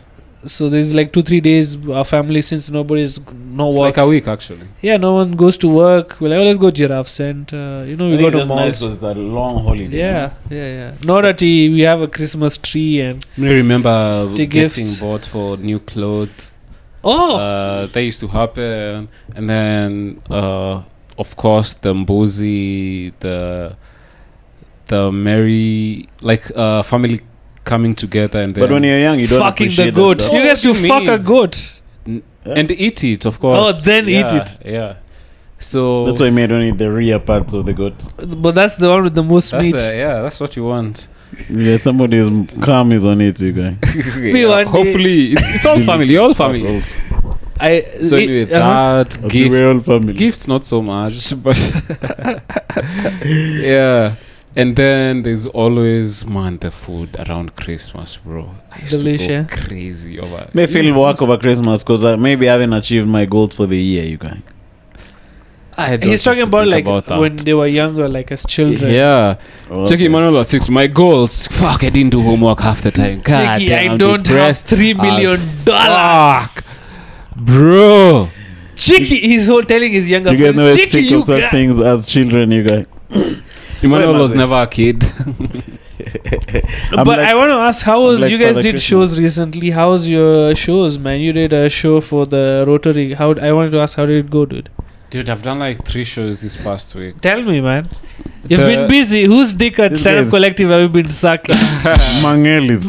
So there's like 2-3 days. Our family, since nobody's no It's work, like a week actually. yeah, no one goes to work. We're like, oh, let's go Giraffe Center. You know, we I go think to it's just nice malls. because it's a long holiday. Yeah. Now that we have a Christmas tree and I remember The getting gifts. bought for new clothes. oh, That used to happen, and then of course the mbuzi, the merry family coming together, and then But when you're young, you don't fucking the appreciate goat. that You stuff. guys to What do you fuck a mean? goat. and eat it, of course. Oh, then eat Yeah, it. Yeah. So That's why I made only the rear parts of the goat. But that's the one with the most meat. that's what you want. Yeah, somebody's calm is on it, you guys. Me one day- Hopefully, it's all family, all family. So anyway, that We're all family. gifts not so much, but yeah. And then there's always the food around Christmas, bro. I used Delish, to yeah. go crazy over. May feel work over Christmas because maybe I haven't achieved my goals for the year, you guys. I don't He's used talking to about think like that. when they were younger, like as children. Yeah. Okay. Check Emmanuel was 6. My goals. Fuck, I didn't do homework half the time. God Cheeky, damn, I I'm don't have depressed $3 million. as bro. Cheeky, he's telling his younger You guys friends, never Cheeky, speak you of such guys. things as children, you guys. Emmanuel Where was am I? never a kid. I'm But like- I want to ask, how was like you guys Father did Christmas. shows recently? How's your shows, man? You did a show for the Rotary. I wanted to ask, how did it go, dude? Dude, I've done like 3 shows this past week. Tell me, man. You've The- been busy. Whose dick at This Stand Up guy's- Collective have you been sucking? Mangelis.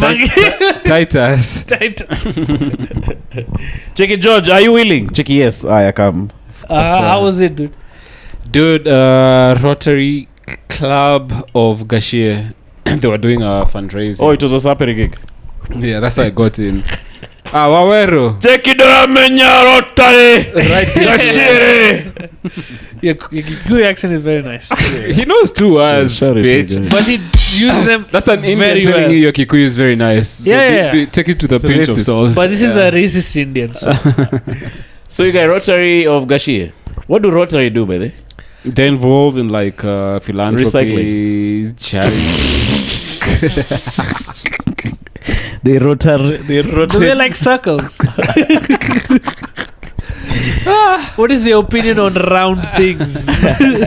Titus. Checky George, are you willing? Checky, yes. I come. How was it, dude? Dude, Rotary Club of Gashie. They were doing a fundraising. Oh, it was a separate gig. Yeah, that's how I got in. Wawero. Your Kikuyu accent is very nice. He knows 2 words, Sorry, bitch. But he uses them That's an Indian very telling well. you your Kikuyu is very nice. So Yeah. take it to the It's a pinch of racist. salt. But this is a racist Indian. So. So you guys, Rotary of Gashie. What do Rotary do, by the way? They're involved in like philanthropy, charity. They rotate. Do they like circles? What is the opinion on round things?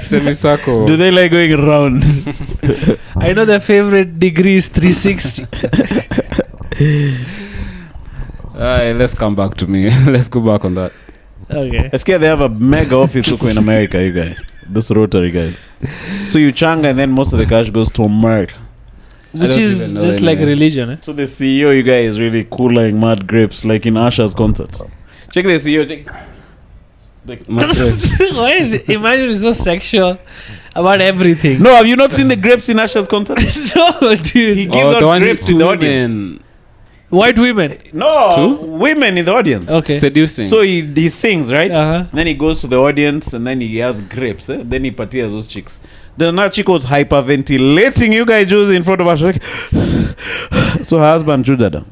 Semicircle. Do they like going around? I know their favorite degree is 360. Let's come back to me. Let's go back on that. Okay. I scared they have a mega office in America, you guys. Those Rotary guys. So you changa and then most of the cash goes to America. Which don't is even know just like religion, eh? So the CEO, you guys, is really cool like mad grapes, like in Usher's concert. Check the CEO. Check. Why is it? Emmanuel is so sexual about everything. No, have you not seen the grapes in Usher's concert? No, dude. He gives out grapes in the audience. women White women. No, Two? women in the audience. Okay. seducing. So he sings, right? Uh-huh. Then he goes to the audience and then he has grapes. Then he patias those chicks. The another chick was hyperventilating. You guys Jews in front of us. Like, so her husband Judada.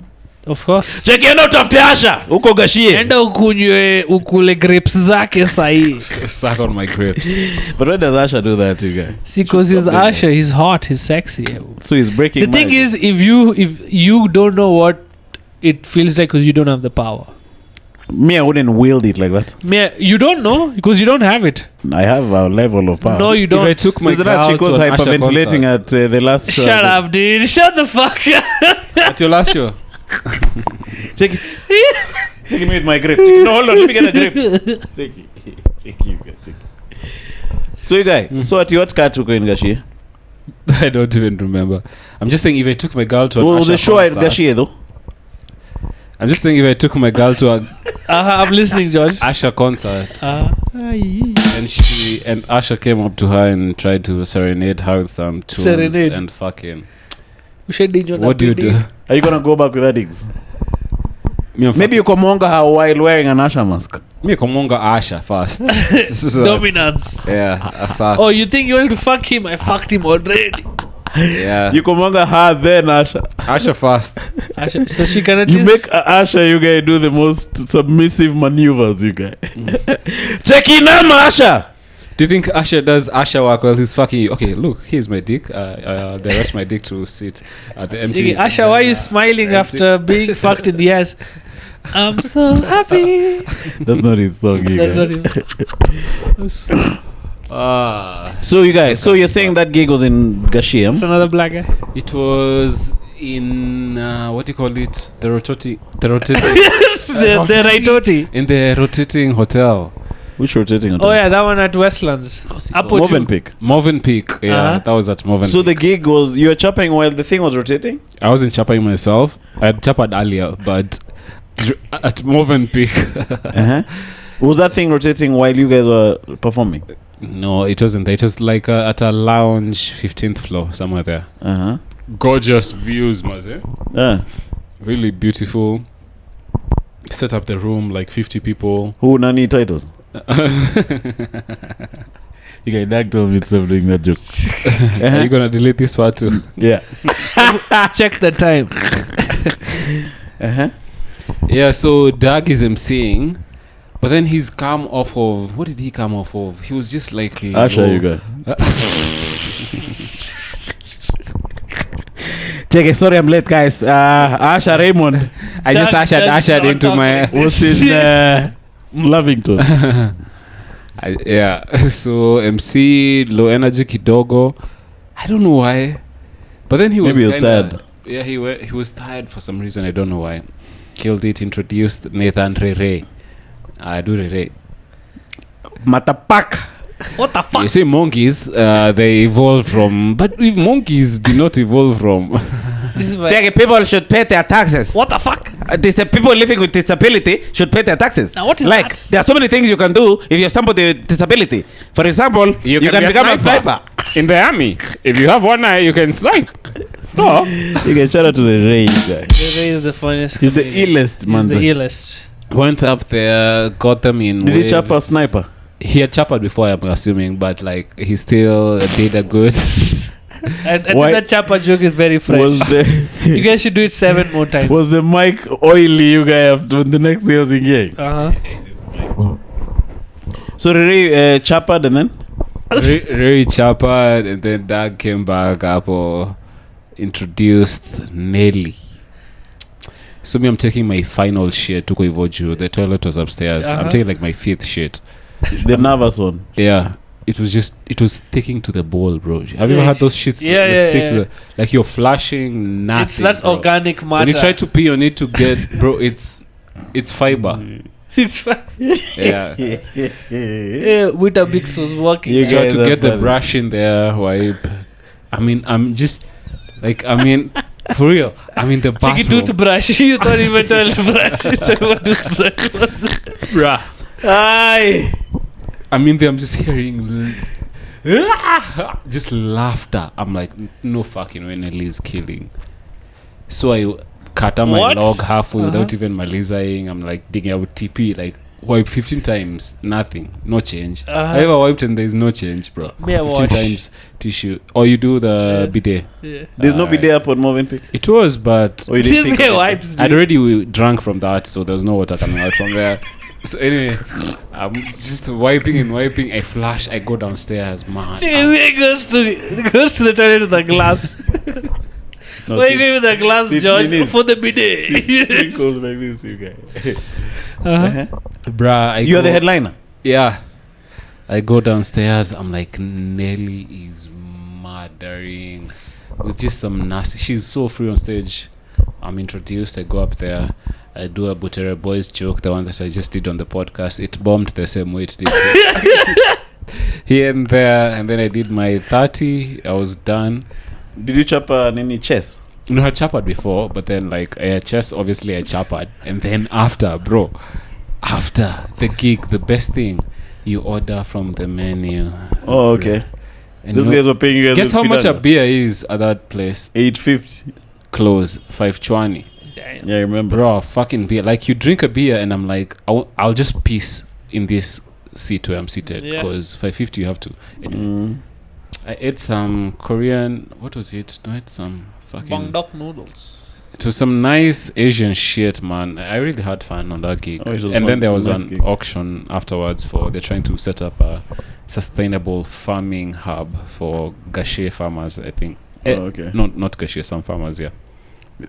Of course. Check your note after Asha. Uko Gashie. Enda ukunywe ukule grapes zake sahi. Suck on my grapes. But why does Asha do that, you guys? See, because he's Asher, he's hot, he's sexy. So he's breaking. The thing marriages. is, if you don't know what it feels like because you don't have the power. Me, I wouldn't wield it like that. You don't know because you don't have it. I have a level of power. No, you don't. If I took my Because that girl chick was to an Usher hyperventilating concert, at the last show. Shut up, dude. Shut the fuck up. at your last show. Check me with my grape. No, hold on. Let me get a grape. Take you guys. Take it. So you guys, so at what car took in Gashie? I don't even remember. I'm just saying if I took my girl to an Oh, Usher the show at concert, Gashie though. I'm just saying if I took my girl to a I'm listening, George. Usher concert Aye. and Usher came up to her and tried to serenade her with some tunes Serenade. and fucking. Ushadinyo na What do you bidii. do? Are you gonna go back with that digs? Me Maybe you comonga her while wearing an Asha mask. me komonga Usher first. So Dominance. yeah, assault. Oh, you think you want to fuck him? I fucked him already. Yeah, You comonga her then Asha. Usher first. Asha, so she can at You least make Asha, you guys do the most submissive maneuvers, you guys. Check in Asha. Do you think Usher does Usher work while he's fucking you? Okay, look, here's my dick. Direct my dick to sit at the empty. Sige, Asha, why are you smiling after being fucked in the ass? I'm so happy. That's not his song, you That's guys. not him. So you guys, so you're saying that gig was in Gashie? It's another black guy. It was in what do you call it? The rotating The Raitoti. in the rotating hotel. Which rotating? Oh yeah, that one at Westlands. Movenpick. Movenpick. Yeah, Uh-huh. that was at Movenpick. So the gig was you were chopping while the thing was rotating. I wasn't chapping myself. I had chappered earlier, but at Movenpick. Was that thing rotating while you guys were performing? No, it wasn't. It was like at a lounge, 15th floor, somewhere there. Gorgeous views, maze. Really beautiful. Set up the room, like 50 people. Who nani titles? You guys, Dag told me to stop doing that joke. Are you gonna delete this part too? Yeah. Check the time. Yeah, so Doug is emceeing, but then he's come off of, what did he come off of? He was just like Asha, you guys. Check it. Sorry, I'm late, guys. Asha Raymond I just ushered into my was in Lovington. yeah. So MC low energy kidogo. I don't know why, but then he was Maybe he was tired. Yeah, he was tired for some reason. I don't know why. Killed it. Introduced Nathan Rere. I do Rere. Matapak. What the fuck? You see, monkeys, they evolved from, but if monkeys did not evolve from. This is why. Check it. People should pay their taxes. What the fuck? People living with disability should pay their taxes. Now what is like, that? there are so many things you can do if you're somebody with disability. For example, you can be become a sniper. in the army. If you have one eye, you can snipe. You guys, shout out to the Ray, you guys. The Ray is the funniest. He's the comedian. illest, man. He's the illest. Went up there, got them in. Did he chop a sniper? He had choppered before, I'm assuming, but like he still did a good. And that chapa joke is very fresh. You guys should do it 7 more times. Was the mic oily, you guys, after the next year's in game? So Ray choppered and then? Ray choppered, and then Doug came back up or introduced Nelly. So me, I'm taking my final shit to Koivoju. The toilet was upstairs. I'm taking like my 5th shit. The nervous one. Yeah. It was sticking to the bowl, bro. Have you ever had those shits that stick to the, like you're flushing nothing? That's bro. organic matter. When you try to pee on it to get, bro, it's fiber. Yeah. Weetabix was working. You try to get the brush in there, wipe. I mean, I'm just like, for real. I'm in the bathroom. Cheeky toothbrush. You thought he meant toilet brush. So what toothbrush was it? Bruh. Aye. I'm in there, I'm just hearing just laughter. I'm like, no fucking way, Nelly is killing. So I cut out my log halfway without even malizaing. I'm like digging out TP, like wipe 15 times, nothing, no change. I ever wiped and there's no change, bro. 15 times tissue. Or you do the bidet. Yeah. There's no bidet up on Movenpick. It was, but Or you didn't pick wipes. I'd already drunk from that, so there was no water coming out from there. So anyway, I'm just wiping. I flash. I go downstairs, man. He goes to the toilet with a glass. No, Why you going with a glass, George? For the bidet. It goes like this, you guys. Bruh, You are the headliner. Yeah. I go downstairs. I'm like, Nelly is murdering with just some nasty. She's so free on stage. I'm introduced. I go up there. I do a Butere Boys joke, the one that I just did on the podcast. It bombed the same way it did here and there. And then I did my 30. I was done. Did you chop any chess? No, I choppered before, but then like chess, obviously I choppered. And then after the gig, the best thing, you order from the menu. Oh, okay. And Those guys were paying you guys. Guess how much a beer is at that place? $8.50. Close, 520. Damn. Yeah, I remember. Bro, fucking beer. Like you drink a beer and I'm like, I'll just piss in this seat where I'm seated because 550 you have to. Anyway, I ate some Korean. What was it? I ate some fucking Bangdok noodles. It was some nice Asian shit, man. I really had fun on that gig. And then there was an auction afterwards they're trying to set up a sustainable farming hub for Gashi farmers, I think. Okay. Not Gashi, some farmers, yeah.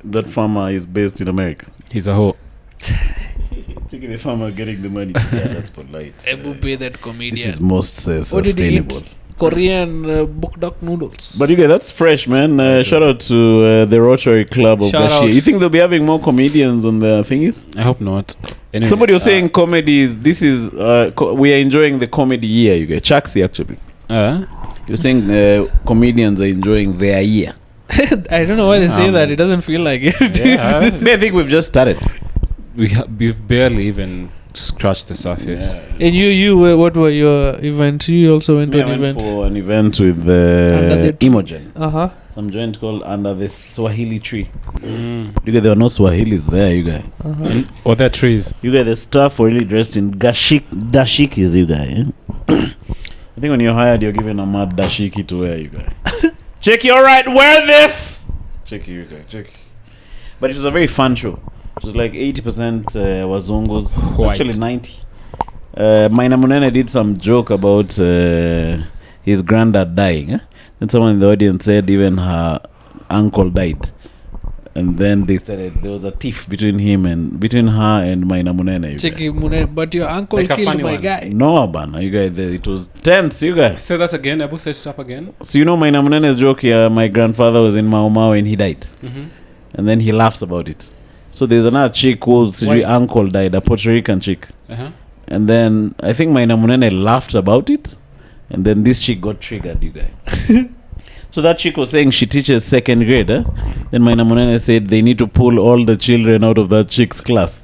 That farmer is based in America. He's a hoe. Checking the farmer getting the money. Yeah, that's polite. Ebu pay that comedian. This is most sustainable. What did he eat? Korean bukdok noodles. But you guys, that's fresh, man. Shout out to the Rotary Club of Gashi. You think they'll be having more comedians on the thingies? I hope not. Anyway, Somebody was saying comedies. This is we are enjoying the comedy year. You guys, Chaxi actually. You're saying comedians are enjoying their year. I don't know why they say that. It doesn't feel like it. I think we've just started. We've barely even scratched the surface. And you what were your event? You also went to an event. For an event with Imogen. Some joint called Under the Swahili Tree. You guys, there are no Swahilis there, you guys. Or there are trees. You guys, the staff were really dressed in dashikis, you guys. I think when you're hired, you're given a mad dashiki to wear, you guys. Checky, alright, wear this! Checky, you guys, checky. But it was a very fun show. It was like 80% Wazungus. White. Actually 90. Maina Munene did some joke about his granddad dying. Then someone in the audience said even her uncle died. And then they started, there was a tiff between her and Maina Munene. But your uncle Like killed my guy. No, Abana, you guys, it was tense, you guys. Say that again. Abu said it up again. So you know Maina Munene's joke here, my grandfather was in Mau Mau and he died. And then he laughs about it. So there's another chick whose uncle died, a Puerto Rican chick. And then I think Maina Munene laughed about it. And then this chick got triggered, you guys. So that chick was saying she teaches 2nd grade. Then Maina Munene said they need to pull all the children out of that chick's class.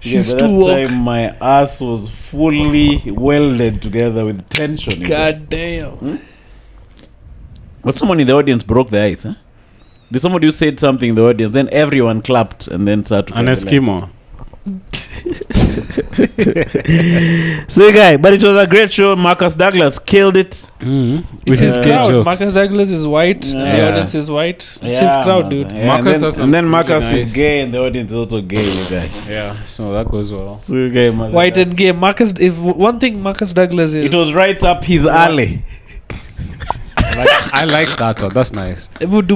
She's by too that woke. time, my ass was fully welded together with tension. God damn. But someone in the audience broke their ice. There's somebody who said something in the audience, then everyone clapped and then started to An Eskimo. So guy, but it was a great show. Marcus Douglas killed it. It's his crowd. Marcus Douglas is white. The audience is white. It's his crowd, dude. Marcus and then Marcus is gay and the audience is also gay, you guy. Yeah, so that goes well. So guy, white and gay. Marcus, if one thing Marcus Douglas is, it was right up his alley. I like that one. That's nice. Rim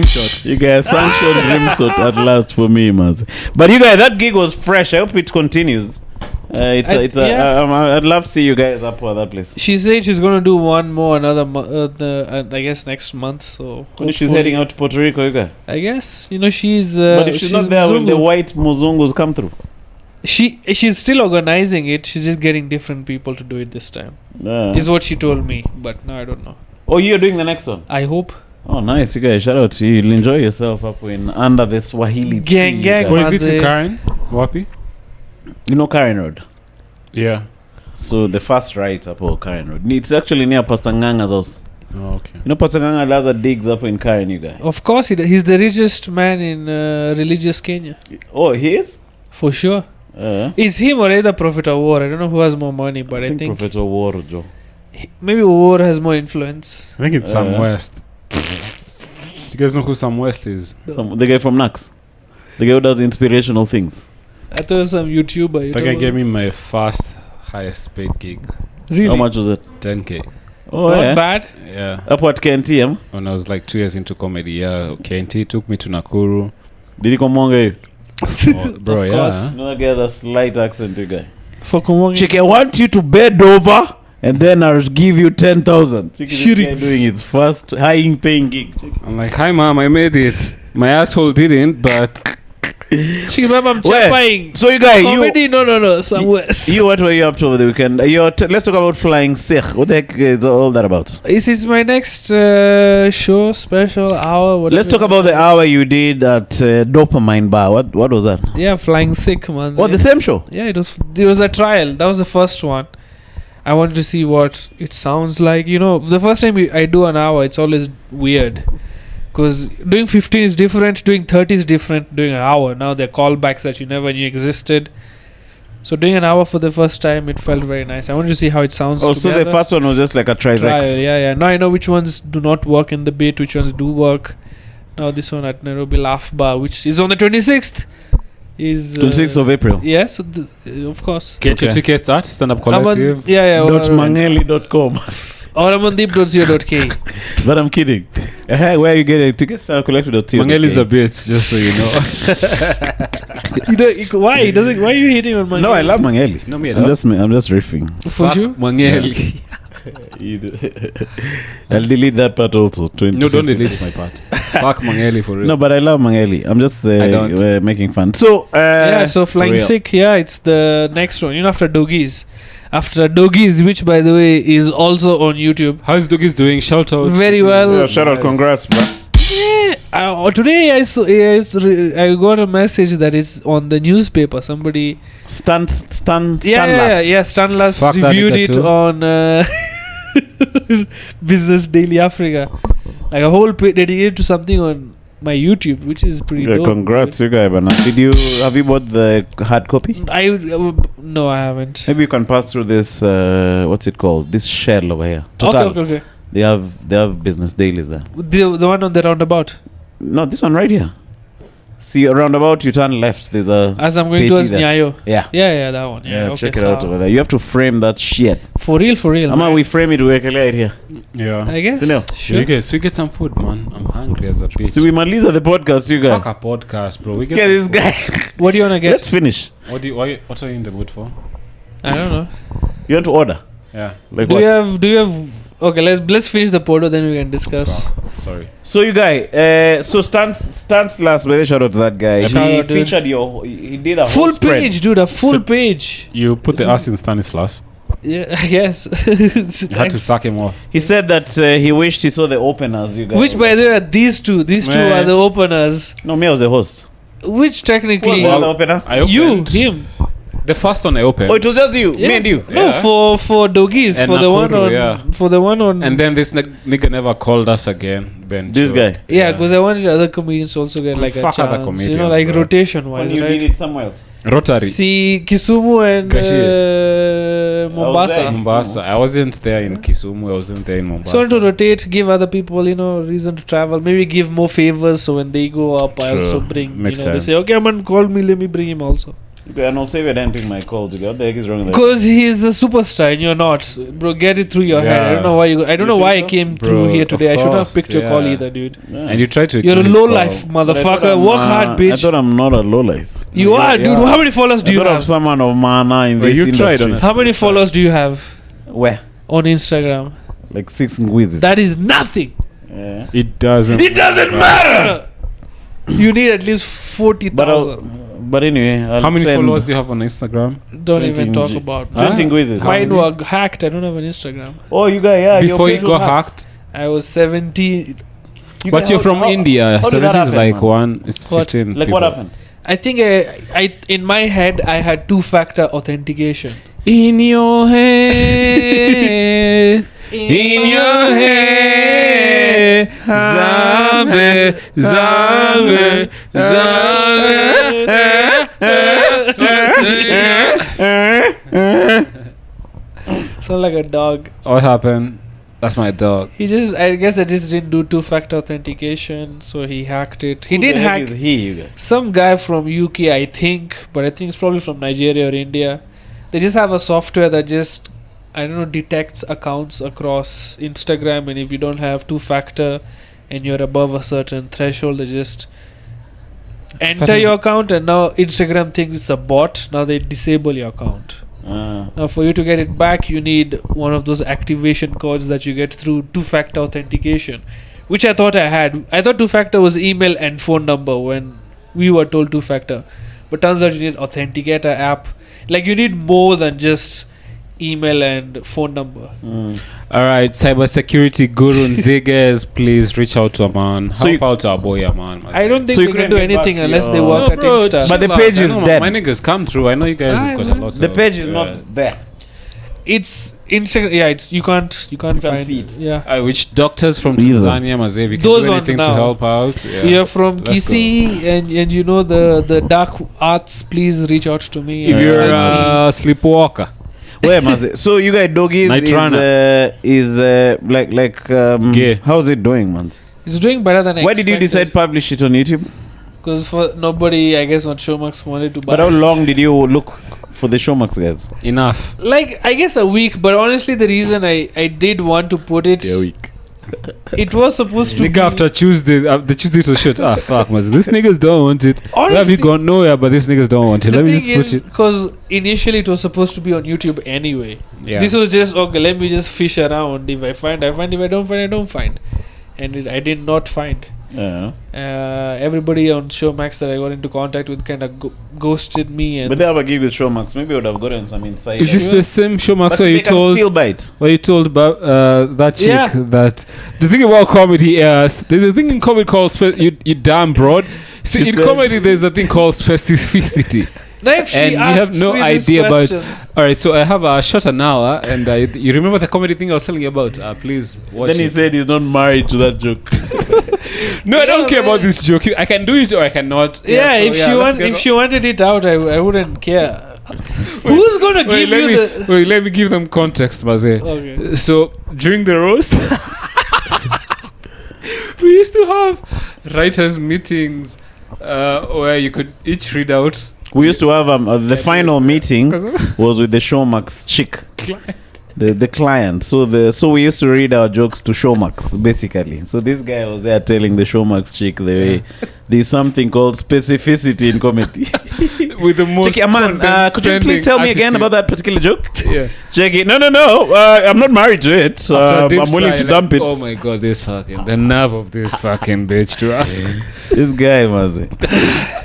shot. You guys sanctioned rim shot at last for me, man. But you guys, that gig was fresh. I hope it continues. I'd love to see you guys up for that place. She said she's going to do one more I guess next month. So when she's heading out to Puerto Rico, you guys. I guess she's. But if she's not there, will the white Muzungus come through? She's still organizing it. She's just getting different people to do it this time. Is what she told me, but now I don't know. Oh, you're doing the next one? I hope. Oh, nice, you guys. Shout out to you. You'll enjoy yourself up under the Swahili gang. Where is it in Karen? Wapi? You know Karen Road? Yeah. So the first right up on Karen Road. It's actually near Pastor Nganga's house. Oh, okay. You know Pastor Nganga Laza digs up in Karen, you guys? Of course, he's the richest man in religious Kenya. Oh, he is? For sure. Is him or either Prophet Awar? I don't know who has more money, but I think Prophet Awar, Joe. Maybe Awar has more influence. I think it's Sam West. Do you guys know who Sam West is? The guy from Nax. The guy who does inspirational things. I thought it was some YouTuber. That guy gave me my first highest paid gig. Really? How much was it? 10K. Oh, not bad. Yeah. Up at KNT, when I was like 2 years into comedy, yeah. KNT took me to Nakuru. Did he come on? Bro, of course. You know that guy has a slight accent, you guy. For Kumongi. Chick, I want you to bed over and then I'll give you 10,000. This guy doing his first high-paying gig. I'm like, hi mom, I made it. My asshole didn't, but... I'm chapping. So you guys, comedy? No, somewhere. What were you up to over the weekend? Let's talk about flying Sikh. What the heck is all that about? This is my next show, special hour. Whatever. Let's talk about the hour you did at Dopamine Bar. What was that? Yeah, Flying Sikh, man. Oh, the same show? Yeah, it was a trial. That was the first one. I wanted to see what it sounds like. You know, the first time I do an hour, it's always weird. Because doing 15 is different, doing 30 is different, doing an hour. Now they're callbacks that you never knew existed. So doing an hour for the first time, it felt very nice. I wanted to see how it sounds together. So the first one was just like a trial. Yeah. Now I know which ones do not work in the bit, which ones do work. Now this one at Nairobi Laugh Bar, which is on the 26th. Is 26th of April. Yes, of course. Get your tickets at Stand Up Collective. .mangeli.com or Amandeep.co.ke. But I'm kidding. Where are you getting tickets? Collective.co.ke. Mangeli's a bitch, just so you know. Why? Why are you hating on Mangeli? No, I love Mangeli. No, me I'm just riffing. For you? Mangeli. I'll delete that part also. No, don't delete my part. Fuck Mangeli for real. No, but I love Mangeli. I'm just making fun. So so Flying Sikh, it's the next one. You know, after Doggies, which by the way is also on YouTube. How's Doggies doing? Shout out. Very well. Yeah, shout out, congrats, bro. Yeah, today I got a message that is on the newspaper. Somebody Stanlas reviewed it on Business Daily Africa, like a whole page dedicated to something on my YouTube, which is pretty dope. Congrats, you guys. Have you bought the hard copy? No, I haven't. Maybe you can pass through this. What's it called? This shell over here. Total. Okay. They have Business Dailies there. The one on the roundabout. No, this one right here. See, roundabout, you turn left. There's a as I'm going towards Nyayo. Yeah, that one. Yeah, okay, check it out over there. You have to frame that shit. For real. We frame it. We can here. Yeah, I guess. Sure. You guys, we get some food, man. I'm hungry as a bitch. So we might leave the podcast, you guys. Fuck a podcast, bro. We get this guy. What do you wanna get? Let's finish. What are you in the mood for? I don't know. You want to order? Yeah. Like do what? you have? Okay, let's finish the photo, then we can discuss. Sorry. So you guys, so Stans last, very shout out to that guy. He featured he did a full whole spread. page, dude. A full page. You put the ass in Stanislas. Yeah, I guess. You had to suck him off. He said that he wished he saw the openers. You guys. Which, by the way, are these two. These two are the openers. No, me, I was the host. Which technically, the opener? him. The first one I opened. Oh, it was just you, me and you. No, Yeah. for doggies, And for the one Nakuru, on, yeah. for the one on. And then this nigga never called us again, Ben. This guy. yeah, because I wanted other comedians to also get like a Fuck other chance, comedians, like bro. rotation When wise, you right? did it somewhere else. Rotary. See, Kisumu and Mombasa. there. Mombasa. I wasn't there in Kisumu. I wasn't there in Mombasa. So to rotate, give other people, reason to travel. Maybe give more favors. So when they go up, I True. also bring. Makes They sense. say, okay, man, call me. Let me bring him also. Okay, no, save it and pick my calls. What the heck is wrong with that? Because he's a superstar and you're not, bro. Get it through your head. I don't know why you. I don't You know think why I so? came Bro, through here today. I of should have course, picked your call yeah. either, dude. Yeah. And you try to. You're a ignore his low call. life But I thought motherfucker. I'm, Work hard, I bitch. thought I'm not a low life. You are, dude. yeah. How many followers do I you thought I'm have? someone of mana in Well, this you tried, industry. honestly. How many followers do you have Where? on Instagram? Like 6 quizzes. That is nothing. Yeah. It doesn't. It doesn't matter. You need at least 40,000. But anyway, I'll How many send followers do you have on Instagram? Don't 20 even talk G- about. 20 quizzes. Mine were hacked. I don't have an Instagram. Oh, you guys, yeah. Before your you page got was hacked. I was 17. You But guys, you're how- from how- India. how did that 17 is happen, like man? one. It's What? 15. Like people. what happened? I think I in my head I had 2-factor authentication. In your head. In your head. Zambe. Zambe. Sound like a dog. What happened? That's my dog. I guess I just didn't do 2-factor authentication, so he hacked it. He Who did the heck hack is he, you guys? some guy from UK, I think, but I think it's probably from Nigeria or India. They just have a software that just, I don't know, detects accounts across Instagram, and if you don't have 2-factor and you're above a certain threshold, they just enter Certain- your account, and now Instagram thinks it's a bot. Now they disable your account. Now for you to get it back, you need one of those activation codes that you get through 2-factor authentication, which I thought I had. I thought 2-factor was email and phone number when we were told 2-factor, but turns out you need authenticator app. Like you need more than just email and phone number. All right, cybersecurity guru Nziges, please reach out to Aman. So Help out our boy Aman. I don't think So you they can couldn't do get back anything unless they your- work No, at bro, Insta. But the chill page out. I is know dead. My niggas come through. I know you guys have got a lot. The of, page is not there. It's Instagram. Yeah, it's you can't can't find see it. Yeah. which doctors from These are- Tanzania, Mazev, you can Those do ones anything to now. help out. Yeah. You're from Let's Kisii and you know the dark arts, please reach out to me. If you're I'll- a sleepwalker, Where man? So you guys doggies Night is like Gay. how's it doing, man? it's doing better than I Why did you decide publish it on YouTube? Because for nobody, I guess on Showmax wanted to buy. But how long did you look for the Showmax guys? enough. Like I guess a week, but honestly, the reason I did want to put it, it was supposed to Nigga be after Tuesday, the Tuesday to shoot. Fuck, man. These niggas don't want it. Where have you honestly. gone nowhere? But these niggas don't want it. The Let me thing just is, put it. because initially it was supposed to be on YouTube anyway. Yeah. This was just okay. Let me just fish around. If I find, I find. If I don't find, I don't find. And I did not find. Yeah. Everybody on Showmax that I got into contact with kind of ghosted me. And But they have a gig with Showmax. Maybe I would have gotten some insight. Is this the same show, Max, But where they you can told still bite. about that chick Yeah. that the thing about comedy is there's a thing in comedy called you damn broad. See, She in says- comedy there's a thing called specificity. now if she And we have asks no me these idea about- questions, All right, so I have a shot an hour, and you remember the comedy thing I was telling you about? Please watch Then he it. said he's not married to that joke. No, I don't Yeah, care man. about this joke. I can do it or I cannot. yeah, so, if she wanted it out, I wouldn't care. Who's gonna give let you me, the? wait, let me give them context, Maze. Okay. So during the roast, we used to have writers' meetings where you could each read out. We used to have the final meeting was with the Showmax chick, the client. So we used to read our jokes to Showmax basically. So this guy was there telling the Showmax chick the way there's something called specificity in comedy. With the most Check it, man. Could you please tell me again about that particular joke? Yeah. Check it. No. I'm not married to it. So I'm willing to dump it. Oh my god, this fucking the nerve of this fucking bitch to ask. This guy was it.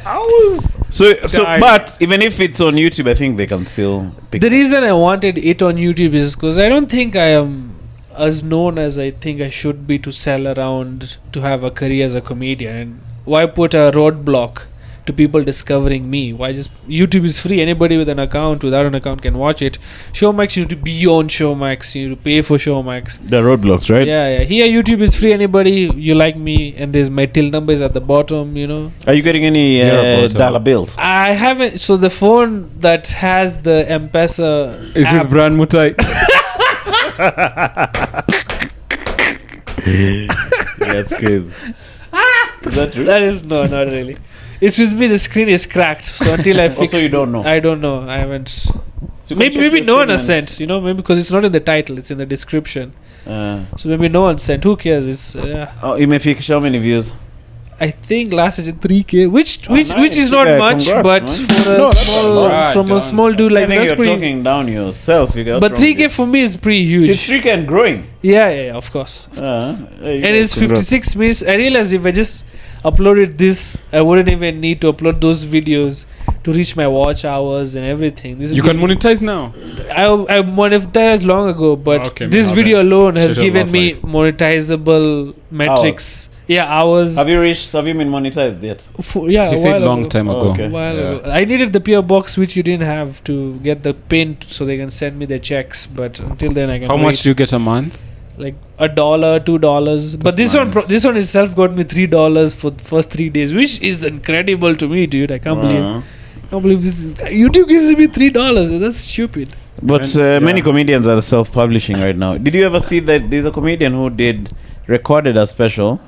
I was So, dying. but even if it's on YouTube, I think they can still pick The reason I wanted it on YouTube is because I don't think I am as known as I think I should be to sell around to have a career as a comedian. And why put a roadblock to people discovering me. Why just YouTube is free? Anybody with an account, without an account, can watch it. Showmax, you need to be on Showmax. You need to pay for Showmax. The roadblocks, right? Yeah. Here, YouTube is free. Anybody you like me, and there's my till numbers at the bottom. Are you getting any dollar bills? I haven't. So the phone that has the M-Pesa Is app, with Brand Mutai. That's crazy. Is that true? that is no, not really. It's with me. The screen is cracked. So until I fix, Also, you don't know. I don't know. I haven't. So you Maybe can check no your one has statements. sent. Maybe because it's not in the title. It's in the description. So maybe no one sent. Who cares? It's. Imefikisha how many views? I think last I did 3K, which nice. is not Yeah, much, congrats, but man. for a No, that's small alright, from a small dude I like think that's you're pretty. talking down yourself. You got But 3K for me is pretty huge. It's 3K and growing. Yeah, of course. And And it's 56 minutes. I realized if I just uploaded this, I wouldn't even need to upload those videos to reach my watch hours and everything. This is You can monetize now. I monetized long ago, but Okay, this my video bad. alone has Shit on given love me life. monetizable metrics. Yeah, hours. Have you been monetized yet? He a said while long ago. time Oh, ago. okay. A while Yeah. ago. I needed the PO box, which you didn't have, to get the pin so they can send me the checks. But until then, I can. How wait. much do you get a month? Like $1, $2. But That's this nice. this one itself got me $3 for the first 3 days, which is incredible to me, dude. I can't believe this is. YouTube gives me $3. That's stupid. But Yeah. many comedians are self-publishing right now. Did you ever see that there's a comedian who recorded a special,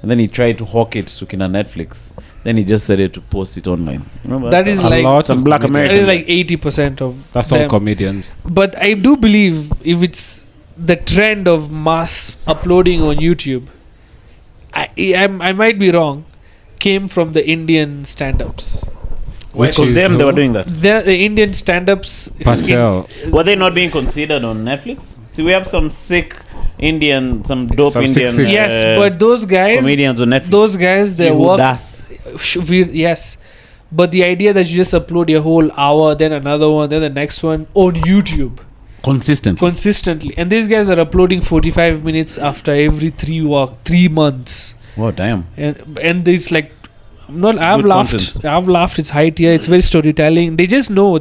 and then he tried to hawk it to Kina Netflix. Then he just decided to post it online. Remember That is A like lot some of black comedians. that is Americans. like 80% of That's all them. comedians. But I do believe if it's the trend of mass uploading on YouTube, I might be wrong, came from the Indian stand-ups. Which Because is them they who? were doing that. The Indian stand-ups. Patel. Were they not being considered on Netflix? See, we have some sick Indian, some dope Some Indian sick- Yes, but those guys, comedians on Netflix. those guys, they Yehu work. Das. Yes, but the idea that you just upload your whole hour, then another one, then the next one on YouTube Consistent. consistently, and these guys are uploading 45 minutes after every 3 months, Oh, damn. and it's like, I've Good laughed. content. I've laughed. It's high tier. It's very storytelling. They just know.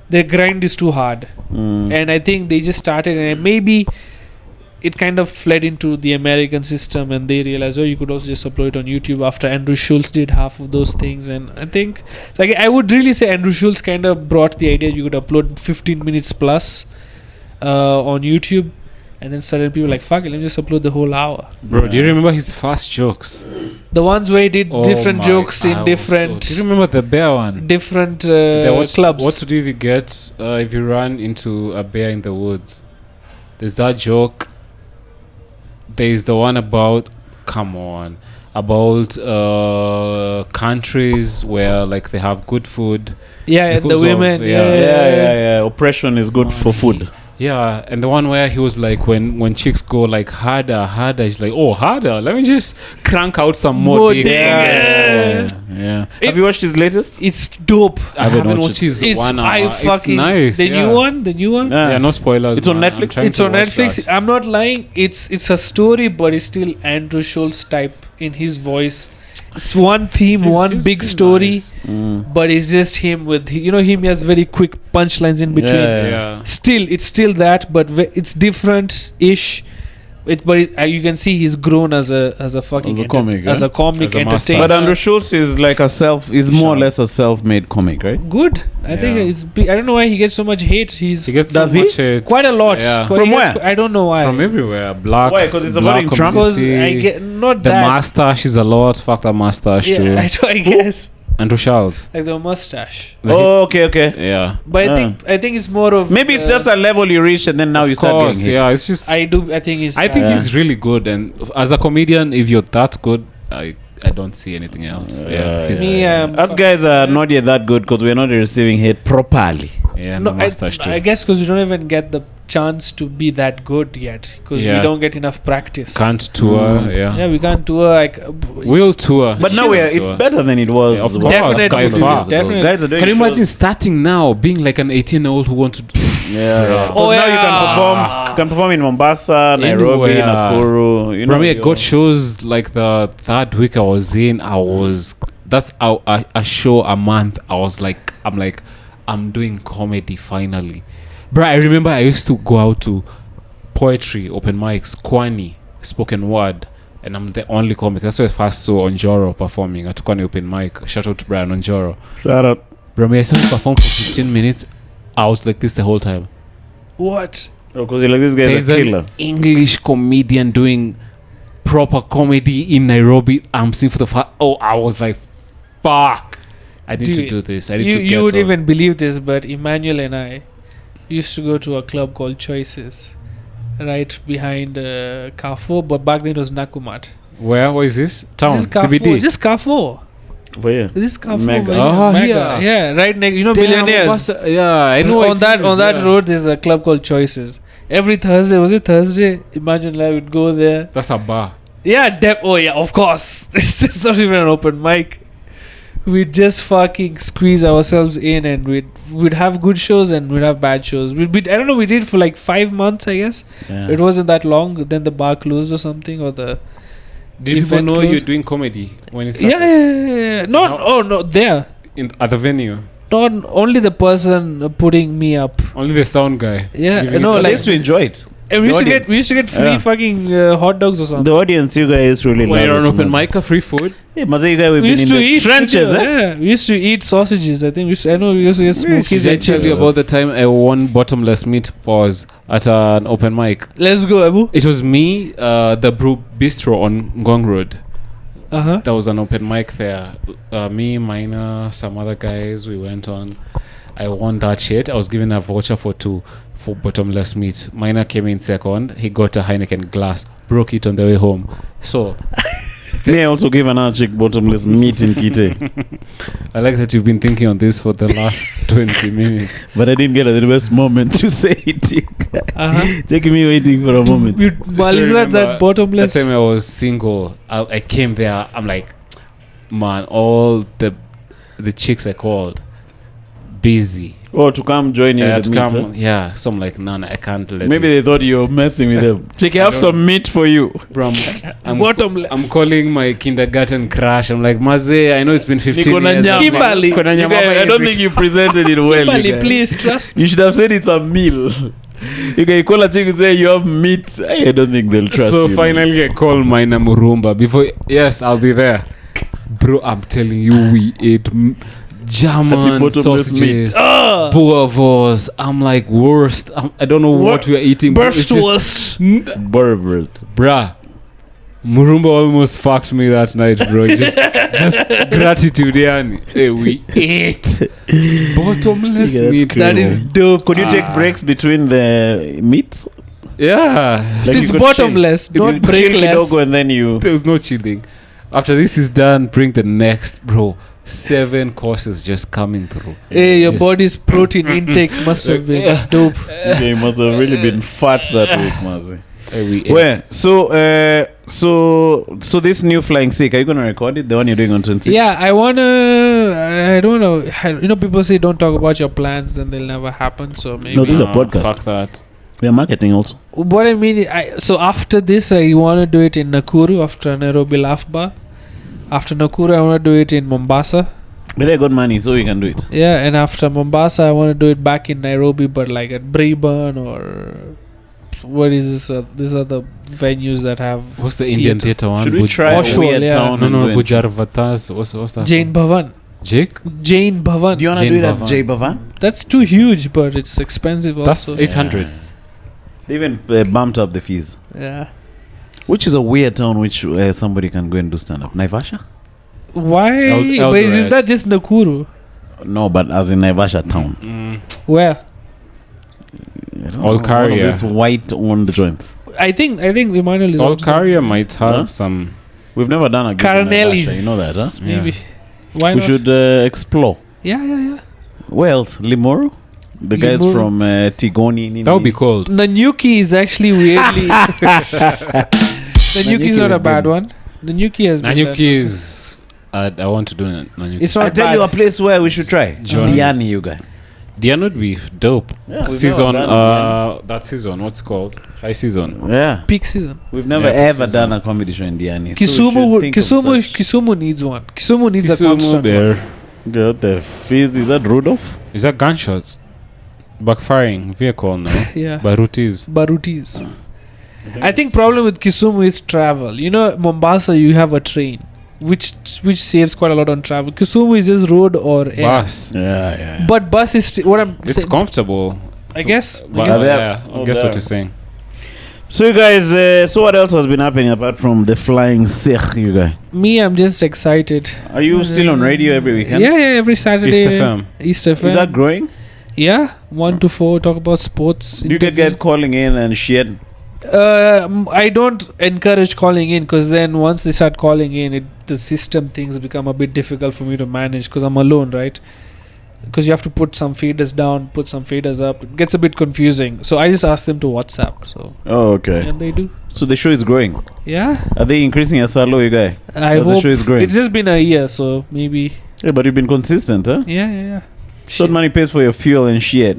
Their grind is too hard, and I think they just started, and maybe it kind of fled into the American system, and they realized, you could also just upload it on YouTube. After Andrew Schultz did half of those things, and I think, like, I would really say Andrew Schultz kind of brought the idea you could upload 15 minutes plus on YouTube, and then suddenly people were like, fuck it, let me just upload the whole hour. Bro, do you remember his first jokes? The ones where he did Oh different my- jokes I in was different do you remember the bear one? different What clubs. do you get if you run into a bear in the woods? There's that joke. There's the one about countries where like they have good food. Yeah, It's the because of- women. yeah. Yeah. Oppression is good for food. Yeah, and the one where he was like, when chicks go like harder, he's like, oh, harder. Let me just crank out some more dick. Yeah. Have you watched his latest? It's dope. I haven't watched his It's 1 hour. I It's fucking nice. the yeah. new one. Yeah, no spoilers. It's on man. I'm Netflix? trying It's to on watch Netflix. that. I'm not lying. It's a story, but it's still Andrew Schultz type in his voice. It's one theme, one It's big just story, nice. but it's just him with him. He has very quick punchlines in between. Yeah. It's still that, but it's different-ish. You can see he's grown as a fucking As a comic, as yeah? a comic As a entertainer. But Andrew Schultz is like is more or less a self-made comic, right? Good. I think Yeah. I don't know why he gets so much hate. He gets Does so he? much hate quite a lot. Yeah. Quite- From he gets where? I don't know why. from everywhere. Black. Why? 'Cause it's about black in Trump? Because I community. get not The that. mustache is a lot. Fuck that mustache too. Yeah, I guess Andrew Schultz. like the mustache. Oh, okay. Yeah. But I think it's more of Maybe it's just a level you reach and then now you Of start course, getting hit. yeah. It's just. I think it's. I think he's really good, and as a comedian, if you're that good, I don't see anything else. Yeah, he's, Me, Us guys are not yet that good because we're not receiving hate properly. yeah, no, the mustache too. I guess because we don't even get the chance to be that good yet because we Yeah. don't get enough practice. Can't tour. Yeah, we can't tour. Like, We'll tour. But now it's better than it was. Yeah, of about course, Definitely, by far. definitely. Guys are doing Can you imagine shows. starting now, being like an 18-year-old who want to do Yeah. Oh, Now you yeah. can perform in Mombasa, Nairobi, Anywhere. Nakuru. Bro, I got shows like the third week I was in. that's a show a month. I'm doing comedy finally, bro. I remember I used to go out to poetry open mics, Kwani, spoken word, and I'm the only comic. That's why I first saw Onjoro performing at Kwani open mic. Shout out to Brian Onjoro. Shout out. Bro, I saw him perform for 15 minutes. I was like this the whole time. What? Because like this guy is a killer. An English comedian doing proper comedy in Nairobi. I'm seeing for the first. Oh, I was like, fuck. I need to do this. I need to get You would on. even believe this, but Emmanuel and I used to go to a club called Choices, right behind Carrefour, but back then it was Nakumat. Where is this? Town? Just Carrefour. CBD? Just Carrefour. Where? This Carrefour. Mega. Over Oh, here. here. Mega. Yeah, right next. You know, Damn, Billionaires. yeah, I know. On that road, there's a club called Choices. Every Thursday, was it Thursday? Imagine I would go there. That's a bar. Yeah, oh yeah, of course. It's not even an open mic. We'd just fucking squeeze ourselves in, and we'd have good shows and we'd have bad shows. I don't know. We did it for like 5 months, I guess. Yeah. It wasn't that long. Then the bar closed or something, or the Did people event know closed. you're doing comedy when it started? Yeah. No, there. At the venue. Not only the person putting me up. Only the sound guy. Yeah, giving no, it- I like used to enjoy it. and we The used to get free Yeah. fucking hot dogs or something. The audience, you guys really when love you're on it, open Mazi. mic, free food. Yeah, Mazi, you guys, we've We been used in to the eat trenches, Yeah, we used to eat sausages. I think I know we used to eat smokies Did I and tell you chips. about the time I won bottomless meat paws at an open mic? Let's go, Abu. It was me, the Brew Bistro on Ngong Road. Uh-huh. There was an open mic there. Me, Minor, some other guys, we went on. I won that shit. I was given a voucher for 2 for bottomless meat. Minor came in second. He got a Heineken glass, broke it on the way home. So Me, I also gave another chick bottomless meat in Kite. I like that you've been thinking on this for the last 20 minutes. But I didn't get the best moment to say it to you guys. Uh-huh. Check me waiting for a moment. Maliza remember that bottomless. That time I was single. I came there. I'm like, man, all the chicks I called busy. Oh, to come join you with To the meat, come, huh? yeah. So I'm like, nah, I can't let Maybe this. they thought you were messing with them. Check, I have some meat for you. Bro, I'm Bottomless. I'm calling my kindergarten crush. I'm like, Maze, I know it's been 15 Niko na years. nyama. Kimberly. Niko na You nyama guys, hapa I don't hivi. think you presented it well. Kimberly, you guys. please trust me. You should have said it's a meal. You can call a chick and say you have meat. I don't think they'll trust So you. finally I call my Murumba. Before, yes, I'll be there. Bro, I'm telling you, we ate German bottomless meat. sausages, boerewors. I'm like, worst. I don't know what we are eating. Bro, it's just- Burstwurst. Burberry. Bruh, Murumba almost fucked me that night, bro. Just gratitude, yani. Hey, we ate bottomless Yeah, that's meat. cool. That is dope. Could you take breaks between the meats? Yeah. Like It's you could bottomless, chill. not You could chill breakless. kidogo and then you. There was no chilling. After this is done, bring the next, bro. 7 courses just coming through. Hey, your Just- body's protein intake must have been dope. They must have really been fat that week, Mazi. Hey, we ate. Where? So this new flying sick, are you gonna record it? The one you're doing on 26? Yeah, I don't know. You know, people say don't talk about your plans, then they'll never happen. So maybe. No, this is a podcast. Fuck that. We are marketing also. What I mean, so after this, I want to do it in Nakuru after Nairobi Laugh Bar. After Nakuru, I want to do it in Mombasa. But they got money, so we can do it. Yeah, and after Mombasa, I want to do it back in Nairobi, but like at Braeburn or what is this? These are the venues that have What's the Indian theatre one? Should we try Oshawa, a weird yeah. town? No, and do it? Bujarvatas. What's that? Jain Bhavan. Jake? Jain Bhavan. Do you want to Jane do it at Bhavan. Jay Bhavan? That's too huge, but it's expensive That's also. 800. They even bumped up the fees. Yeah. Which is a weird town which somebody can go and do stand up. Naivasha? Why? El- But is Eldoret. that just Nakuru? No, but as in Naivasha town. Where? I don't All know, Caria. one of these white-owned joints. I think Emmanuel is All also- Caria might have Huh? some. We've never done a gig in Carnelli's. Naivasha. You know that, huh? Maybe. Why We not? should explore. Yeah. Where else? Limuru? The guys Limuru. from Tigoni. Nini. That would be cold. Nanyuki is actually weirdly. Nanyuki is not a bad one. Nanyuki has been Nanyuki is. I want to do Nanyuki. It's I not tell bad. you a place where we should try. Johnny's. Diani, you guys. Diana Beef, dope. Yeah, we've Season, never done that season, what's it called? High season. Yeah. Peak season. We've never Yeah, ever season. done a comedy show in Diani. Kisumu needs one. Kisumu needs a constant one. there. Good. The fizz. Is that Rudolph? Is that gunshots? Backfiring vehicle now. Yeah. Barutis. Barutis. I think problem with Kisumu is travel. You know, Mombasa, you have a train, which saves quite a lot on travel. Kisumu is just road or air. Bus. Yeah. But bus is what I'm It's saying. comfortable. I guess. But Yeah. I guess what you're saying. So you guys, so what else has been happening apart from the flying sesh, you guys? Me, I'm just excited. Are you still on radio every weekend? Yeah, every Saturday. East FM. East FM. Is that growing? Yeah, 1 to 4, talk about sports. Do you get guys calling in and shit? I don't encourage calling in because then once they start calling in, the system things become a bit difficult for me to manage because I'm alone, right? Because you have to put some faders down, put some faders up. It gets a bit confusing. So I just ask them to WhatsApp. So Oh, okay. and they do. So the show is growing. Yeah, Are they increasing your salary, you guy? I As the hope. show is growing. It's just been a year, so maybe. Yeah, but you've been consistent, huh? Yeah. So money pays for your fuel and shit.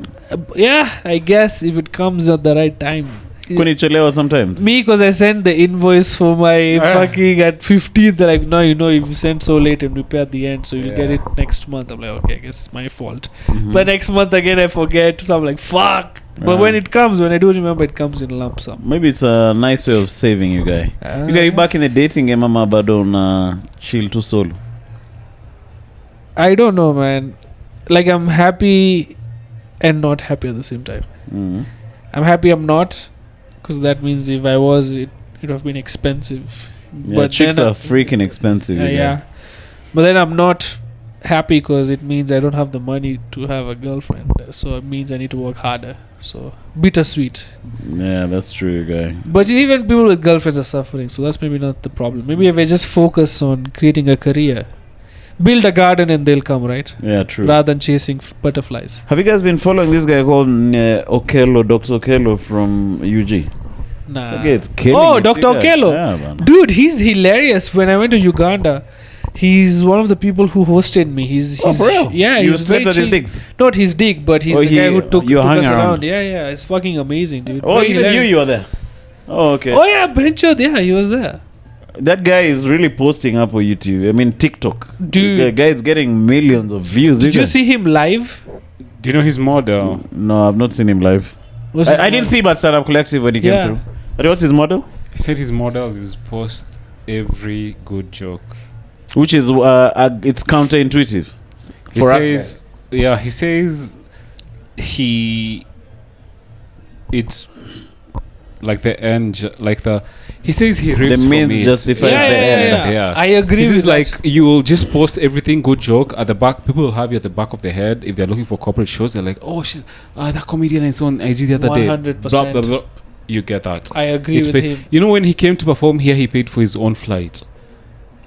Yeah, I guess if it comes at the right time. Kunichelewa sometimes. Me, because I sent the invoice for my fucking at 15th. They're like, no, if you sent so late and we pay at the end, so you'll get it next month. I'm like, okay, I guess it's my fault. But next month again, I forget. So I'm like, fuck. But when it comes, when I do remember, it comes in lump sum. Maybe it's a nice way of saving you guy. You back in the dating game, Mama Badon, chill to solo. I don't know, man. Like, I'm happy and not happy at the same time. I'm happy I'm not, because that means if I was, it would have been expensive. Yeah, But chicks then are freaking expensive. you guy. yeah. But then I'm not happy because it means I don't have the money to have a girlfriend. So it means I need to work harder. So bittersweet. Yeah, that's true, you guy. But even people with girlfriends are suffering. So that's maybe not the problem. Maybe if I just focus on creating a career, build a garden and they'll come, right? Yeah, true. Rather than chasing butterflies. Have you guys been following this guy called Okello, Dr. Okello from UG? Nah. Okay, it's killing Oh, it, Dr. you guys. Okello. Yeah, man. Dude, he's hilarious. When I went to Uganda, he's one of the people who hosted me. He's for real? Yeah, You he's slept very at his chill. digs? Not his dig, but he's Oh, the guy who took you hung us around. around. Yeah, it's fucking amazing, dude. Oh, Very even hilarious. you were there. Oh, okay. Oh yeah, Benchot, yeah, he was there. That guy is really posting up on YouTube. I mean, TikTok. Dude. The guy is getting millions of views. Did you see him live? Do you know his model? No, I've not seen him live. What's his I didn't name? see but Startup Collective when he came Yeah. through. But what's his model? He said his model is post every good joke. Which is, it's counterintuitive. He For us. says, yeah, he says it's like the end, he says he rips The from means it. justifies Yeah, the yeah, end. yeah. I agree This with is that. like you'll just post everything good joke at the back. People will have you at the back of their head if they're looking for corporate shows. They're like, oh shit, that comedian is on IG the other day. 100%. Blah, blah, blah. You get that. I agree It with pay- him. You know, when he came to perform here, he paid for his own flight.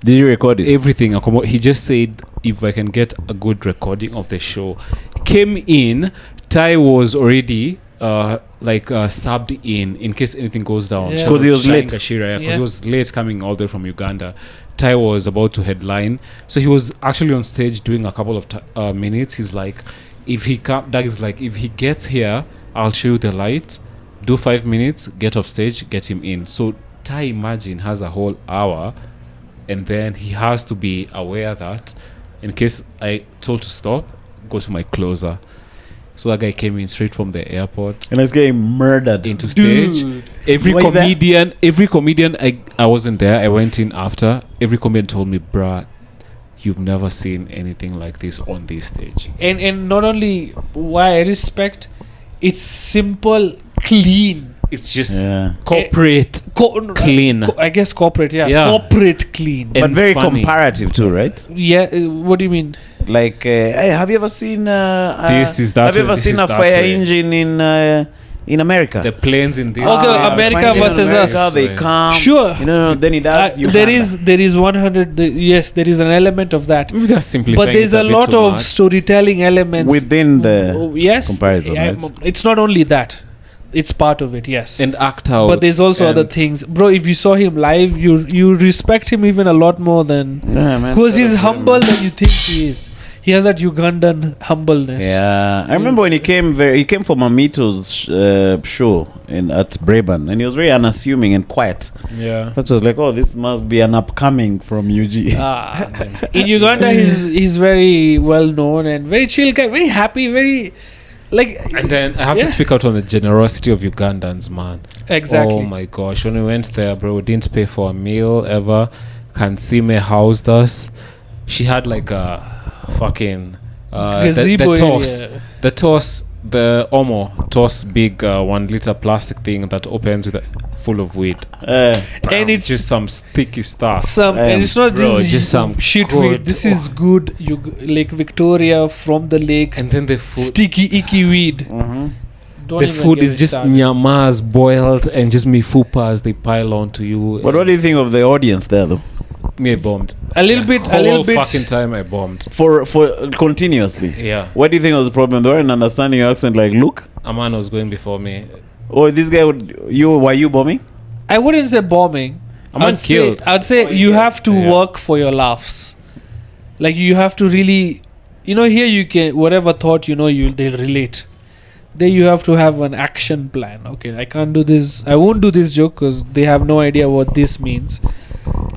Did you record it? Everything. He just said, if I can get a good recording of the show. Came in, Ty was already subbed in case anything goes down. Yeah. 'Cause he was late. Because Yeah. he was late coming all the way from Uganda. Ty was about to headline. So he was actually on stage doing a couple of minutes. He's like, Doug is like, if he gets here, I'll show you the light. Do 5 minutes, get off stage, get him in. So Ty, imagine, has a whole hour, and then he has to be aware that in case I told to stop, go to my closer. So that guy came in straight from the airport And it's getting murdered. into stage. Dude. Every Were you there? comedian, I wasn't there. I went in after. Every comedian told me, bruh, you've never seen anything like this on this stage. And not only why I respect, it's simple, clean. It's just Yeah. corporate, clean. I guess corporate, yeah. Yeah. Corporate clean. And But very funny. comparative too, right? Yeah, what do you mean? Like, hey, have you ever seen This is that Have you way, ever this seen is a that fire way. engine in America? The planes in this. Okay, Ah, America find them in versus America, us. They come. Sure. Then it does. There is 100. Yes, there is an element of that. Maybe they're simplifying. But there's it a bit lot too of much. storytelling elements within the Oh, yes, comparison, yeah, right? it's not only that; it's part of it. Yes, and act out. but there's also other things, bro. If you saw him live, you respect him even a lot more than Yeah, man. because he's humble than you think he is. he has that Ugandan humbleness. Yeah, I remember when he came for Mamito's show at Braeburn, and he was very unassuming and quiet. Yeah. That was like, oh, this must be an upcoming from UG. In Uganda, he's very well known and very chill guy, very happy, very like. And then I have to speak out on the generosity of Ugandans, man. Exactly. Oh my gosh, when we went there, bro, we didn't pay for a meal ever. Kansime housed us. She had like a fucking gazebo the toss, the Omo toss, big 1 liter plastic thing that opens with full of weed, and it's just some sticky stuff. And it's not just some shit good, weed. This is good. Lake Victoria from the lake. And then the food, sticky icky weed. The food is just nyamas boiled and just mifupas they pile onto you. But what do you think of the audience there, though? Me bombed. A little bit. Fucking time I bombed. For continuously. Yeah. What do you think was the problem? They weren't understanding your accent. Like, look. Aman was going before me. Oh, this guy were you bombing? I wouldn't say bombing. Aman killed. I'd say you have to work for your laughs. Like you have to really, here you can whatever thought they'll relate. There you have to have an action plan. Okay, I can't do this. I won't do this joke because they have no idea what this means.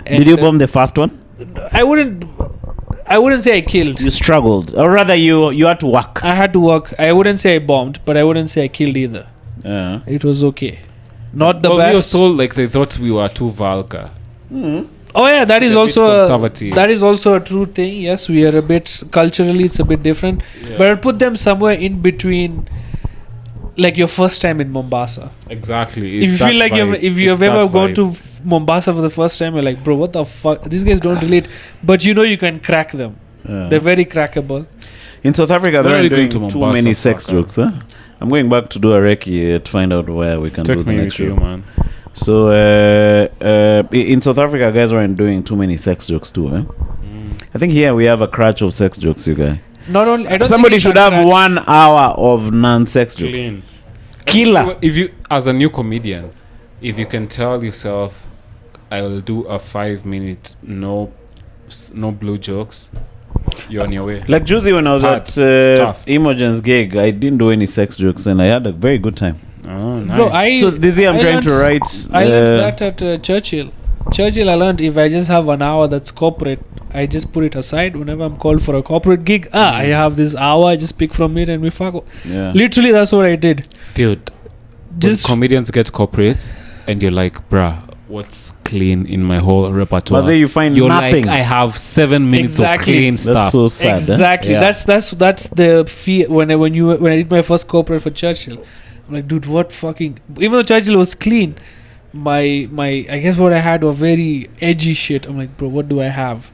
And did you bomb the first one? I wouldn't say I killed. You struggled, or rather, you had to work. I had to work. I wouldn't say I bombed, but I wouldn't say I killed either. Yeah. It was okay. Not the best. We were told like they thought we were too vulgar. Oh yeah, that is also conservative. that is also a true thing. Yes, we are a bit culturally, it's a bit different. Yeah. But I'd put them somewhere in between. Like your first time in Mombasa. Exactly. If you feel like you've ever gone to Mombasa for the first time, you're like, bro, what the fuck? These guys don't relate. But you can crack them. They're very crackable. In South Africa, they're doing too many sex jokes. Huh? I'm going back to do a recce to find out where we can do the next show. Man. So in South Africa, guys aren't doing too many sex jokes too. I think here we have a crutch of sex jokes, you guys. Not only, I don't somebody should have 1 hour of non-sex jokes. Clean. Killer. If you, as a new comedian, if you can tell yourself, I will do a 5-minute no blue jokes, you're on your way. Like Juicy, when I was at Imogen's gig, I didn't do any sex jokes and I had a very good time. Oh, nice. Bro, so this year I'm trying to write. I learned that at Churchill. I learned if I just have 1 hour that's corporate, I just put it aside whenever I'm called for a corporate gig. I have this hour, I just pick from it and we fuck. Yeah. Literally, that's what I did. Dude, just when comedians get corporates and you're like, bruh, what's clean in my whole repertoire? But then you find you're nothing. Like, I have 7 minutes of clean stuff. That's so sad. Exactly. Yeah. That's the fear. When I did my first corporate for Churchill, I'm like, dude, what fucking... Even though Churchill was clean, my I guess what I had were very edgy shit. I'm like, bro, what do I have?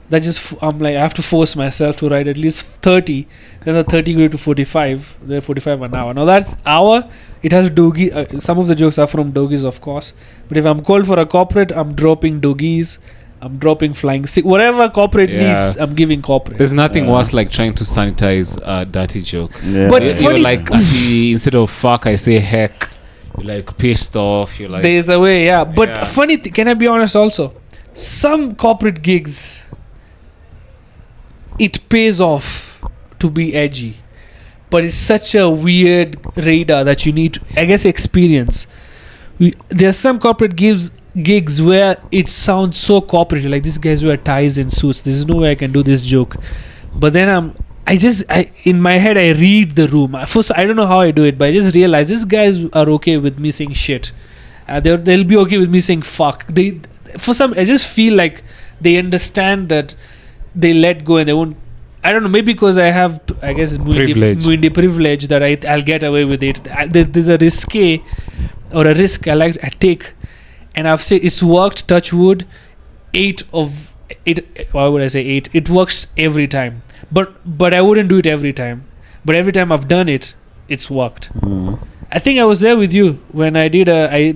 That just I'm like, I have to force myself to write at least 30. Then the 30 go to 45. They're 45 an hour. Now that's hour. It has doggy. Some of the jokes are from doggies, of course. But if I'm called for a corporate, I'm dropping doggies. I'm dropping flying. Whatever corporate needs, I'm giving corporate. There's nothing worse like trying to sanitize a dirty joke. Yeah. But you're like, instead of fuck, I say heck. You're like pissed off. You're like, there's a way, yeah. But funny, can I be honest also? Some corporate gigs, it pays off to be edgy. But it's such a weird radar that you need to, I guess, experience. There's some corporate gigs where it sounds so corporate. Like, these guys wear ties and suits. There's no way I can do this joke. But then in my head, I read the room. First, I don't know how I do it, but I just realize these guys are okay with me saying shit. They'll be okay with me saying fuck. I just feel like they understand that they let go and they won't. I don't know, maybe because I have, I guess, Muindi privilege that I'll get away with it. There's a risk I take, and I've said it's worked. Touch wood, 8 of 8. Why would I say 8? It works every time, but I wouldn't do it every time. But every time I've done it, it's worked. I think I was there with you when I did.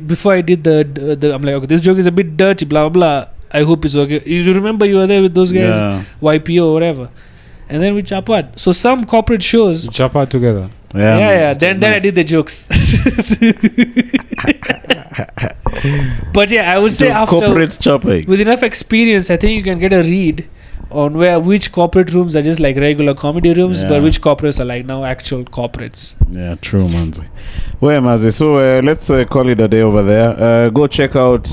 Before I did the I'm like, okay, this joke is a bit dirty, blah blah. I hope it's okay. You remember you were there with those guys, YPO or whatever. And then we chop out. So some corporate shows chop out together. Yeah. Then I did the jokes. But yeah, I would say after corporate chopping, with enough experience, I think you can get a read on which corporate rooms are just like regular comedy rooms, Yeah. but which corporates are like now actual corporates. Yeah, true, Manzi. Well, Manzi, so let's call it a day over there. Go check out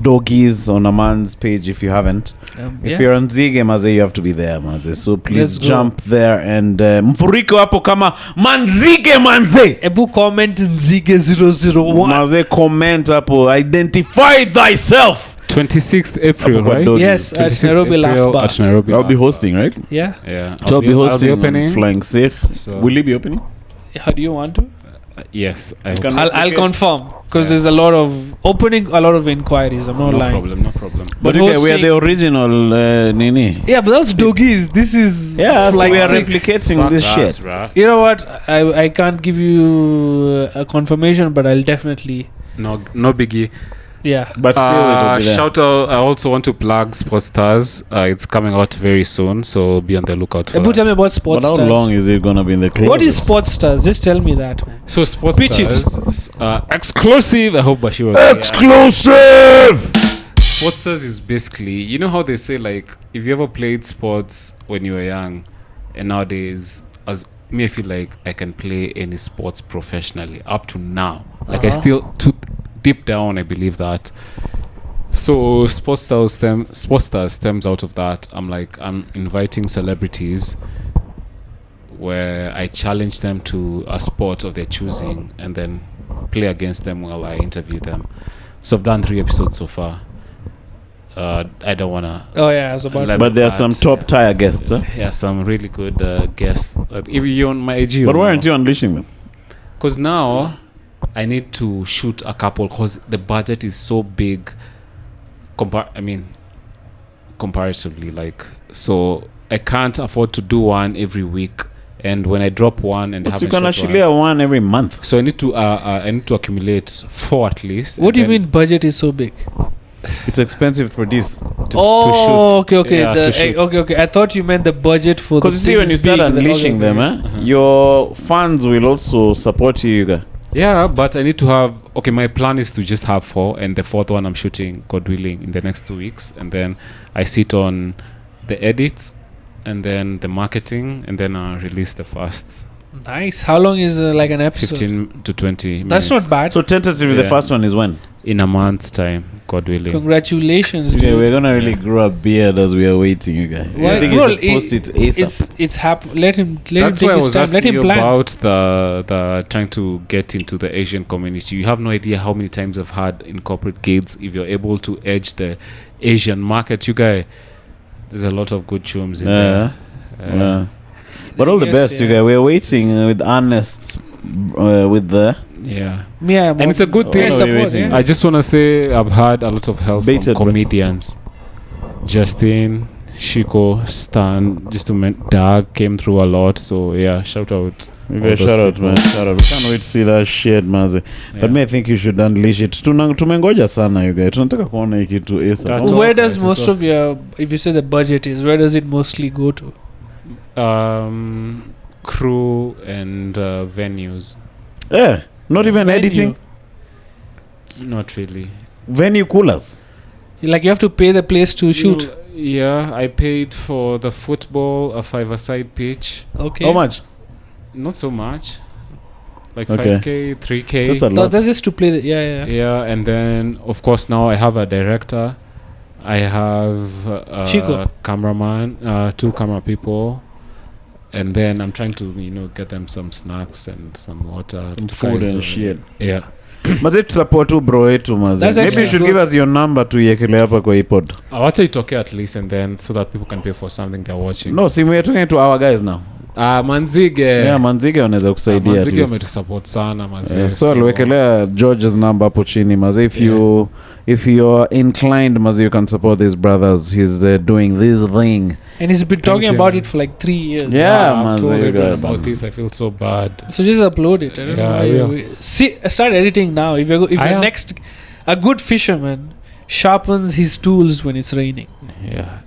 Doggies on Amans page if you haven't. If you're on Zige, Manzi, you have to be there, Manzi. So please jump there and mfuriko hapo kama Manzige, Manzi. Ebu comment Nzige 001. Manzi, comment hapo. Identify thyself. 26th April, right? Yes, at 26th Nairobi Laugh April Bar. at Nairobi I'll be Laugh Bar. hosting, right? Yeah. Yeah. So I'll be hosting opening. Flying Sikh. So- Will you be opening? How do you want to? Yes. I hope Can so. I- I'll Okay. confirm because there's a lot of inquiries. I'm not No lying. problem. No problem. But But okay, we are hosting- the original Nini. Yeah, but that's Doggies. This is Yeah, so Flying we are Sikh. replicating Fuck this that, shit. bruh. You know what? I can't give you a confirmation, but I'll definitely. No biggie. Yeah. But still, it will be there. Shout out! I also want to plug Sports Stars. It's coming out very soon, so be on the lookout for Ebu, tell me that. about But Sports how Stars. long is it gonna be in the club? What is Sports Stars? Just tell me that. So Sports Pitch it. Stars, exclusive. I hope Bashir was Exclusive! Sports Stars is basically, you know how they say, like, if you ever played sports when you were young, and nowadays, as me, I feel like I can play any sports professionally up to now. Like I still, deep down, I believe that. So Sports Stars stems out of that. I'm inviting celebrities where I challenge them to a sport of their choosing and then play against them while I interview them. So I've done 3 episodes so far. I don't wanna. Oh yeah, I was about. Let- To. But there are some top tier guests, huh? Yeah, some really good guests. If you're on my IG, But why aren't you unleashing them? Because now I need to shoot a couple because the budget is so big. Comparatively, like, so I can't afford to do one every week. And when I drop one and But have you a can short actually one, have one every month. so I need to accumulate 4 at least. What and do you then mean budget is so big? It's expensive to produce. to Oh, shoot. okay. Yeah, to shoot. Okay. I thought you meant the budget for the. Because you see, when you start unleashing them, your fans will also support you guys. Yeah, but I need to have. Okay, my plan is to just have 4, and the 4th one I'm shooting, God willing, in the next 2 weeks, and then I sit on the edits, and then the marketing, and then I release the first Nice. How long is like an episode? 15 to 20 minutes. That's not bad. So tentatively, the Yeah. first one is when? In a month's time, God willing. Congratulations, Okay, dude. we're gonna really grow a beard as we are waiting, you guys. Why- I think bro, you should post it ASAP. It's let him That's take why I his was time. Let asking him you plan. about the trying to get into the Asian community. You have no idea how many times I've had in corporate gigs. If you're able to edge the Asian market, you guys, there's a lot of good chums in there. Yeah. But all the Yes, best, you yeah. guys. We're waiting with honest, with the Yeah. Yeah, And it's a good Oh, thing. no, support, we're waiting. yeah. I just want to say I've had a lot of help Baited, from bro. comedians. Justin, Shiko, Stan, just to Doug came through a lot. So yeah, shout out. you all guys. those Shout out, people. man. Shout out. We can't wait to see that shit, maze. Yeah. But me, I think you should unleash it. Tumengoja sana, you guys. Tunataka kuona hii kitu ASAP. That's Where all does right, most it's of your, if you say the budget is, where does it mostly go to? Crew and venues. Yeah. Not even Venue. editing. Not really. Venue coolers. Like you have to pay the place to shoot. Yeah, I paid for the football, a 5-a-side pitch. Okay. How much? Not so much. Like Okay. 5K, 3K. That's a No, lot. that's just to play the. Yeah. Yeah, and then of course now I have a director. I have a Chico. cameraman, 2 camera people, and then I'm trying to get them some snacks and some water, Some to food guys and over shit. there. Yeah, Maze tusupport tu bro wetu maze. That's Maybe actually you should good. give us your number tuiekele hapa kwa hii pod. I'll it okay at least, and then so that people can pay for something they're watching. No, see we're talking to our guys now. Manzige. Yeah, Manzige wanaweza kusaidia at Manzige least. wametusupport sana manze. Yeah, so aliwekelea George's number hapo chini maze. If you're inclined maze, you can support these brothers. He's doing this thing. And he's been talking you. about it for like 3 years. Yeah, I've manze, told you everyone got it, about man. this. I feel so bad. So just upload it. I don't Yeah, know. I will. See, start editing now. If you're I am. next, a good fisherman sharpens his tools when it's raining. Yeah,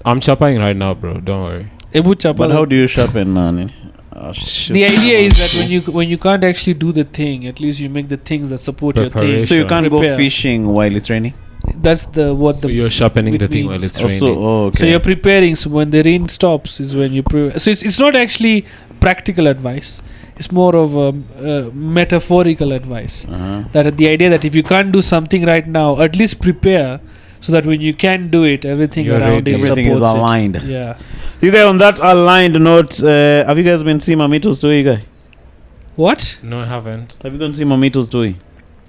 I'm chopping right now, bro. Don't worry. Ebu chapa. But how do you sharpen nani? Oh, shit. The idea is that when you can't actually do the thing, at least you make the things that support your thing. Preparation. So you can't go Prepare. fishing while it's raining? That's what So the you're sharpening it the thing while means. it's raining. okay. So you're preparing. So when the rain stops, is when you prepare. So it's not actually practical advice. It's more of a metaphorical advice. That the idea that if you can't do something right now, at least prepare, so that when you can do it, everything You're around ready. it Everything supports is aligned. it. Yeah. You guys, on that aligned note, have you guys been seeing Mamitos Tui, guy? What? No, I haven't. Have you gone see Mamitos Tui?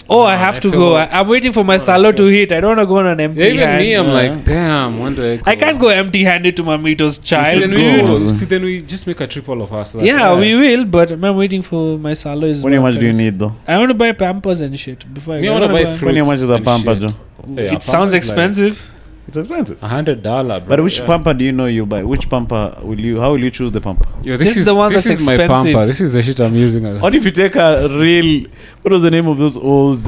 Oh, I have to go. I'm waiting for my salo to hit. I don't want to go on an empty Even hand. me, I'm like, damn, when do I go? I can't go empty-handed to Mamito's child. Then we just make a trip all of us. So that's Yeah, nice. we will, but I'm waiting for my salo. Is How much what do you is- need, though? I want to buy Pampers and shit before Me, I I want to buy buy- fruits. How much is a and pamper, shit. Joe? Yeah, It sounds Pampers expensive. It's expensive. $100, bro. But which yeah. pamper do you know you buy? Which pamper will you? How will you choose the pamper? Yo, Just the one this that's is my expensive. pamper. This is the shit I'm using. What if you take a real? What was the name of those old?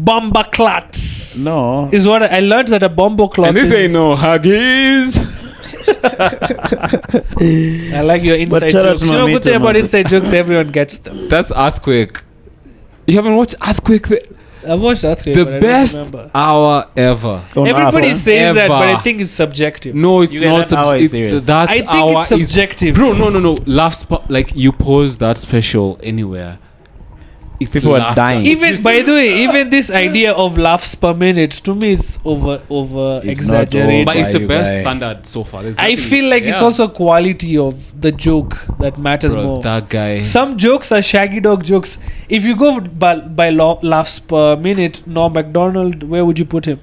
Bomba clots. No. Is what I learned that a bombo clot And this is. ain't no Huggies. I like your inside shout out jokes. to You know, Mamito, good thing about man. inside jokes, everyone gets them. That's Earthquake. You haven't watched Earthquake? I watched Earthquake, The but best I don't remember. hour ever. On Everybody Earth, says that, but I Ever. think it's subjective. No, it's You get not. that hour is It's serious. that I think hour it's is subjective. Bro, no. Like you pause that special anywhere. It's People are laughter. dying. It's Even just- by the way, even this idea of laughs per minute to me is over It's exaggerated. but it's Why the you best guy? standard so far. There's I nothing- feel like it's yeah. also quality of the joke that matters Bro, more. that guy. Some jokes are shaggy dog jokes. If you go by laughs per minute, Norm Macdonald, where would you put him?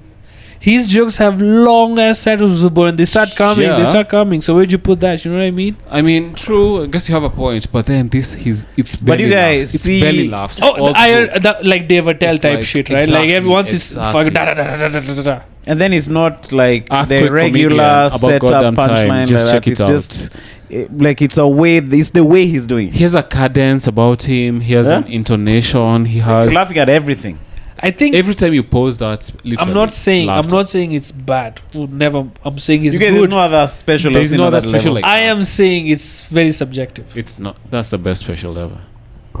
His jokes have long ass sentences, and they start coming. Yeah. They start coming. So where'd you put that? You know what I mean? I mean, true. I guess you have a point, but then it's But you belly guys laughs. It's see- belly laughs. Oh, all I through. heard that, like Dave Attell It's type like- shit, right? exactly, Like everyone's is exactly. fuck da da da da da da da da. And then it's not like the Earthquake regular comedian about setup goddamn time. punchline. Just like check that. it It's out. just like it's a way. It's the way he's doing. He has a cadence about him. He has Huh? an intonation. He You're has laughing at everything. I think every time you pause that. Literally I'm not saying laughter. it's bad. Would never. I'm saying it's You guys, there's good. no other special. There's I've seen no on other that special level. like I that. am saying it's very subjective. It's not. That's the best special ever.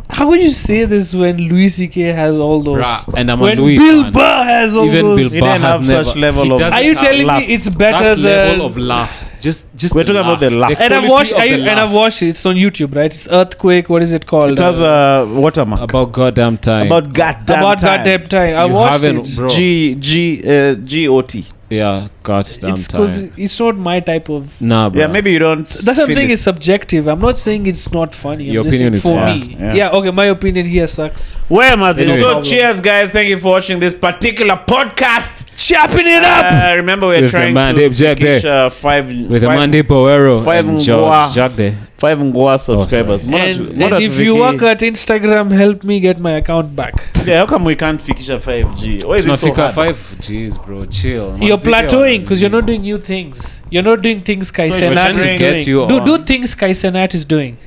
How would you say this when Louis C.K. has all those? Bruh, and I'm a When Louis Bill fan. Burr has all Even those. Bill He Burr didn't has have never. such level he of- doesn't Are you have telling me laugh. it's better that than? level of laughs? Just We're talking about the laugh. And I've quality watched. of the And I've laugh. watched it. It's on YouTube, right? It's Earthquake. What is it called? It has a watermark. about goddamn time. About goddamn about time. goddamn time. I You watched haven't, it. bro. GOT. Yeah, goddamn It's time. because it's not my type of. Nah, bro. Yeah, maybe you don't. That's what I'm feel saying. it. It's subjective. I'm not saying it's not funny. Your I'm just saying opinion is for fine. me. Yeah. Yeah. Okay. My opinion here sucks. Well, Martin. Anyway. So, problem. cheers, guys. Thank you for watching this particular podcast. Chopping it up. Remember, we're With trying to Amandeep Jack finish, there. five With Amandeep Poero five and Ngwa. George Jack there. 5 Ngwa subscribers. sorry. And if you work at Instagram, help me get my account back. Yeah, how come we can't fikisha 5G? Why is It's not it so Fika hard? 5Gs, bro. Chill. You're Manzike plateauing wa- because you're not doing new things. You're not doing things Kai So you're Senat trying to is get you doing. Do on. things Kai Senat is doing.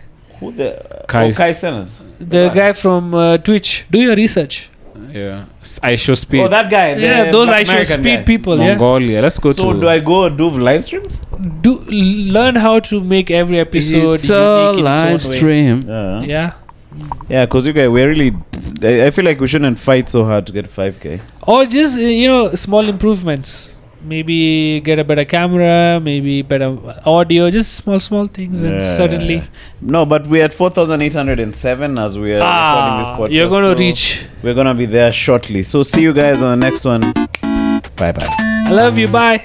Who the? Kai- Kai Senat. The guy from Twitch. Do your research. Yeah. I show speed. Oh, that guy. Yeah, the those Black I show American speed guy. people. Yeah. Mongolia. Let's go So to. do I go do live streams? Do learn how to make every episode It's a unique in live its own way. stream. Yeah. Yeah. Yeah, because you guys, we're really. I feel like we shouldn't fight so hard to get 5K. Or just small improvements. Maybe get a better camera. Maybe better audio. Just small things, and suddenly. No, but we're at 4,807 as we are recording this podcast. You're gonna so reach. We're gonna be there shortly. So see you guys on the next one. Bye bye. I love you. Bye.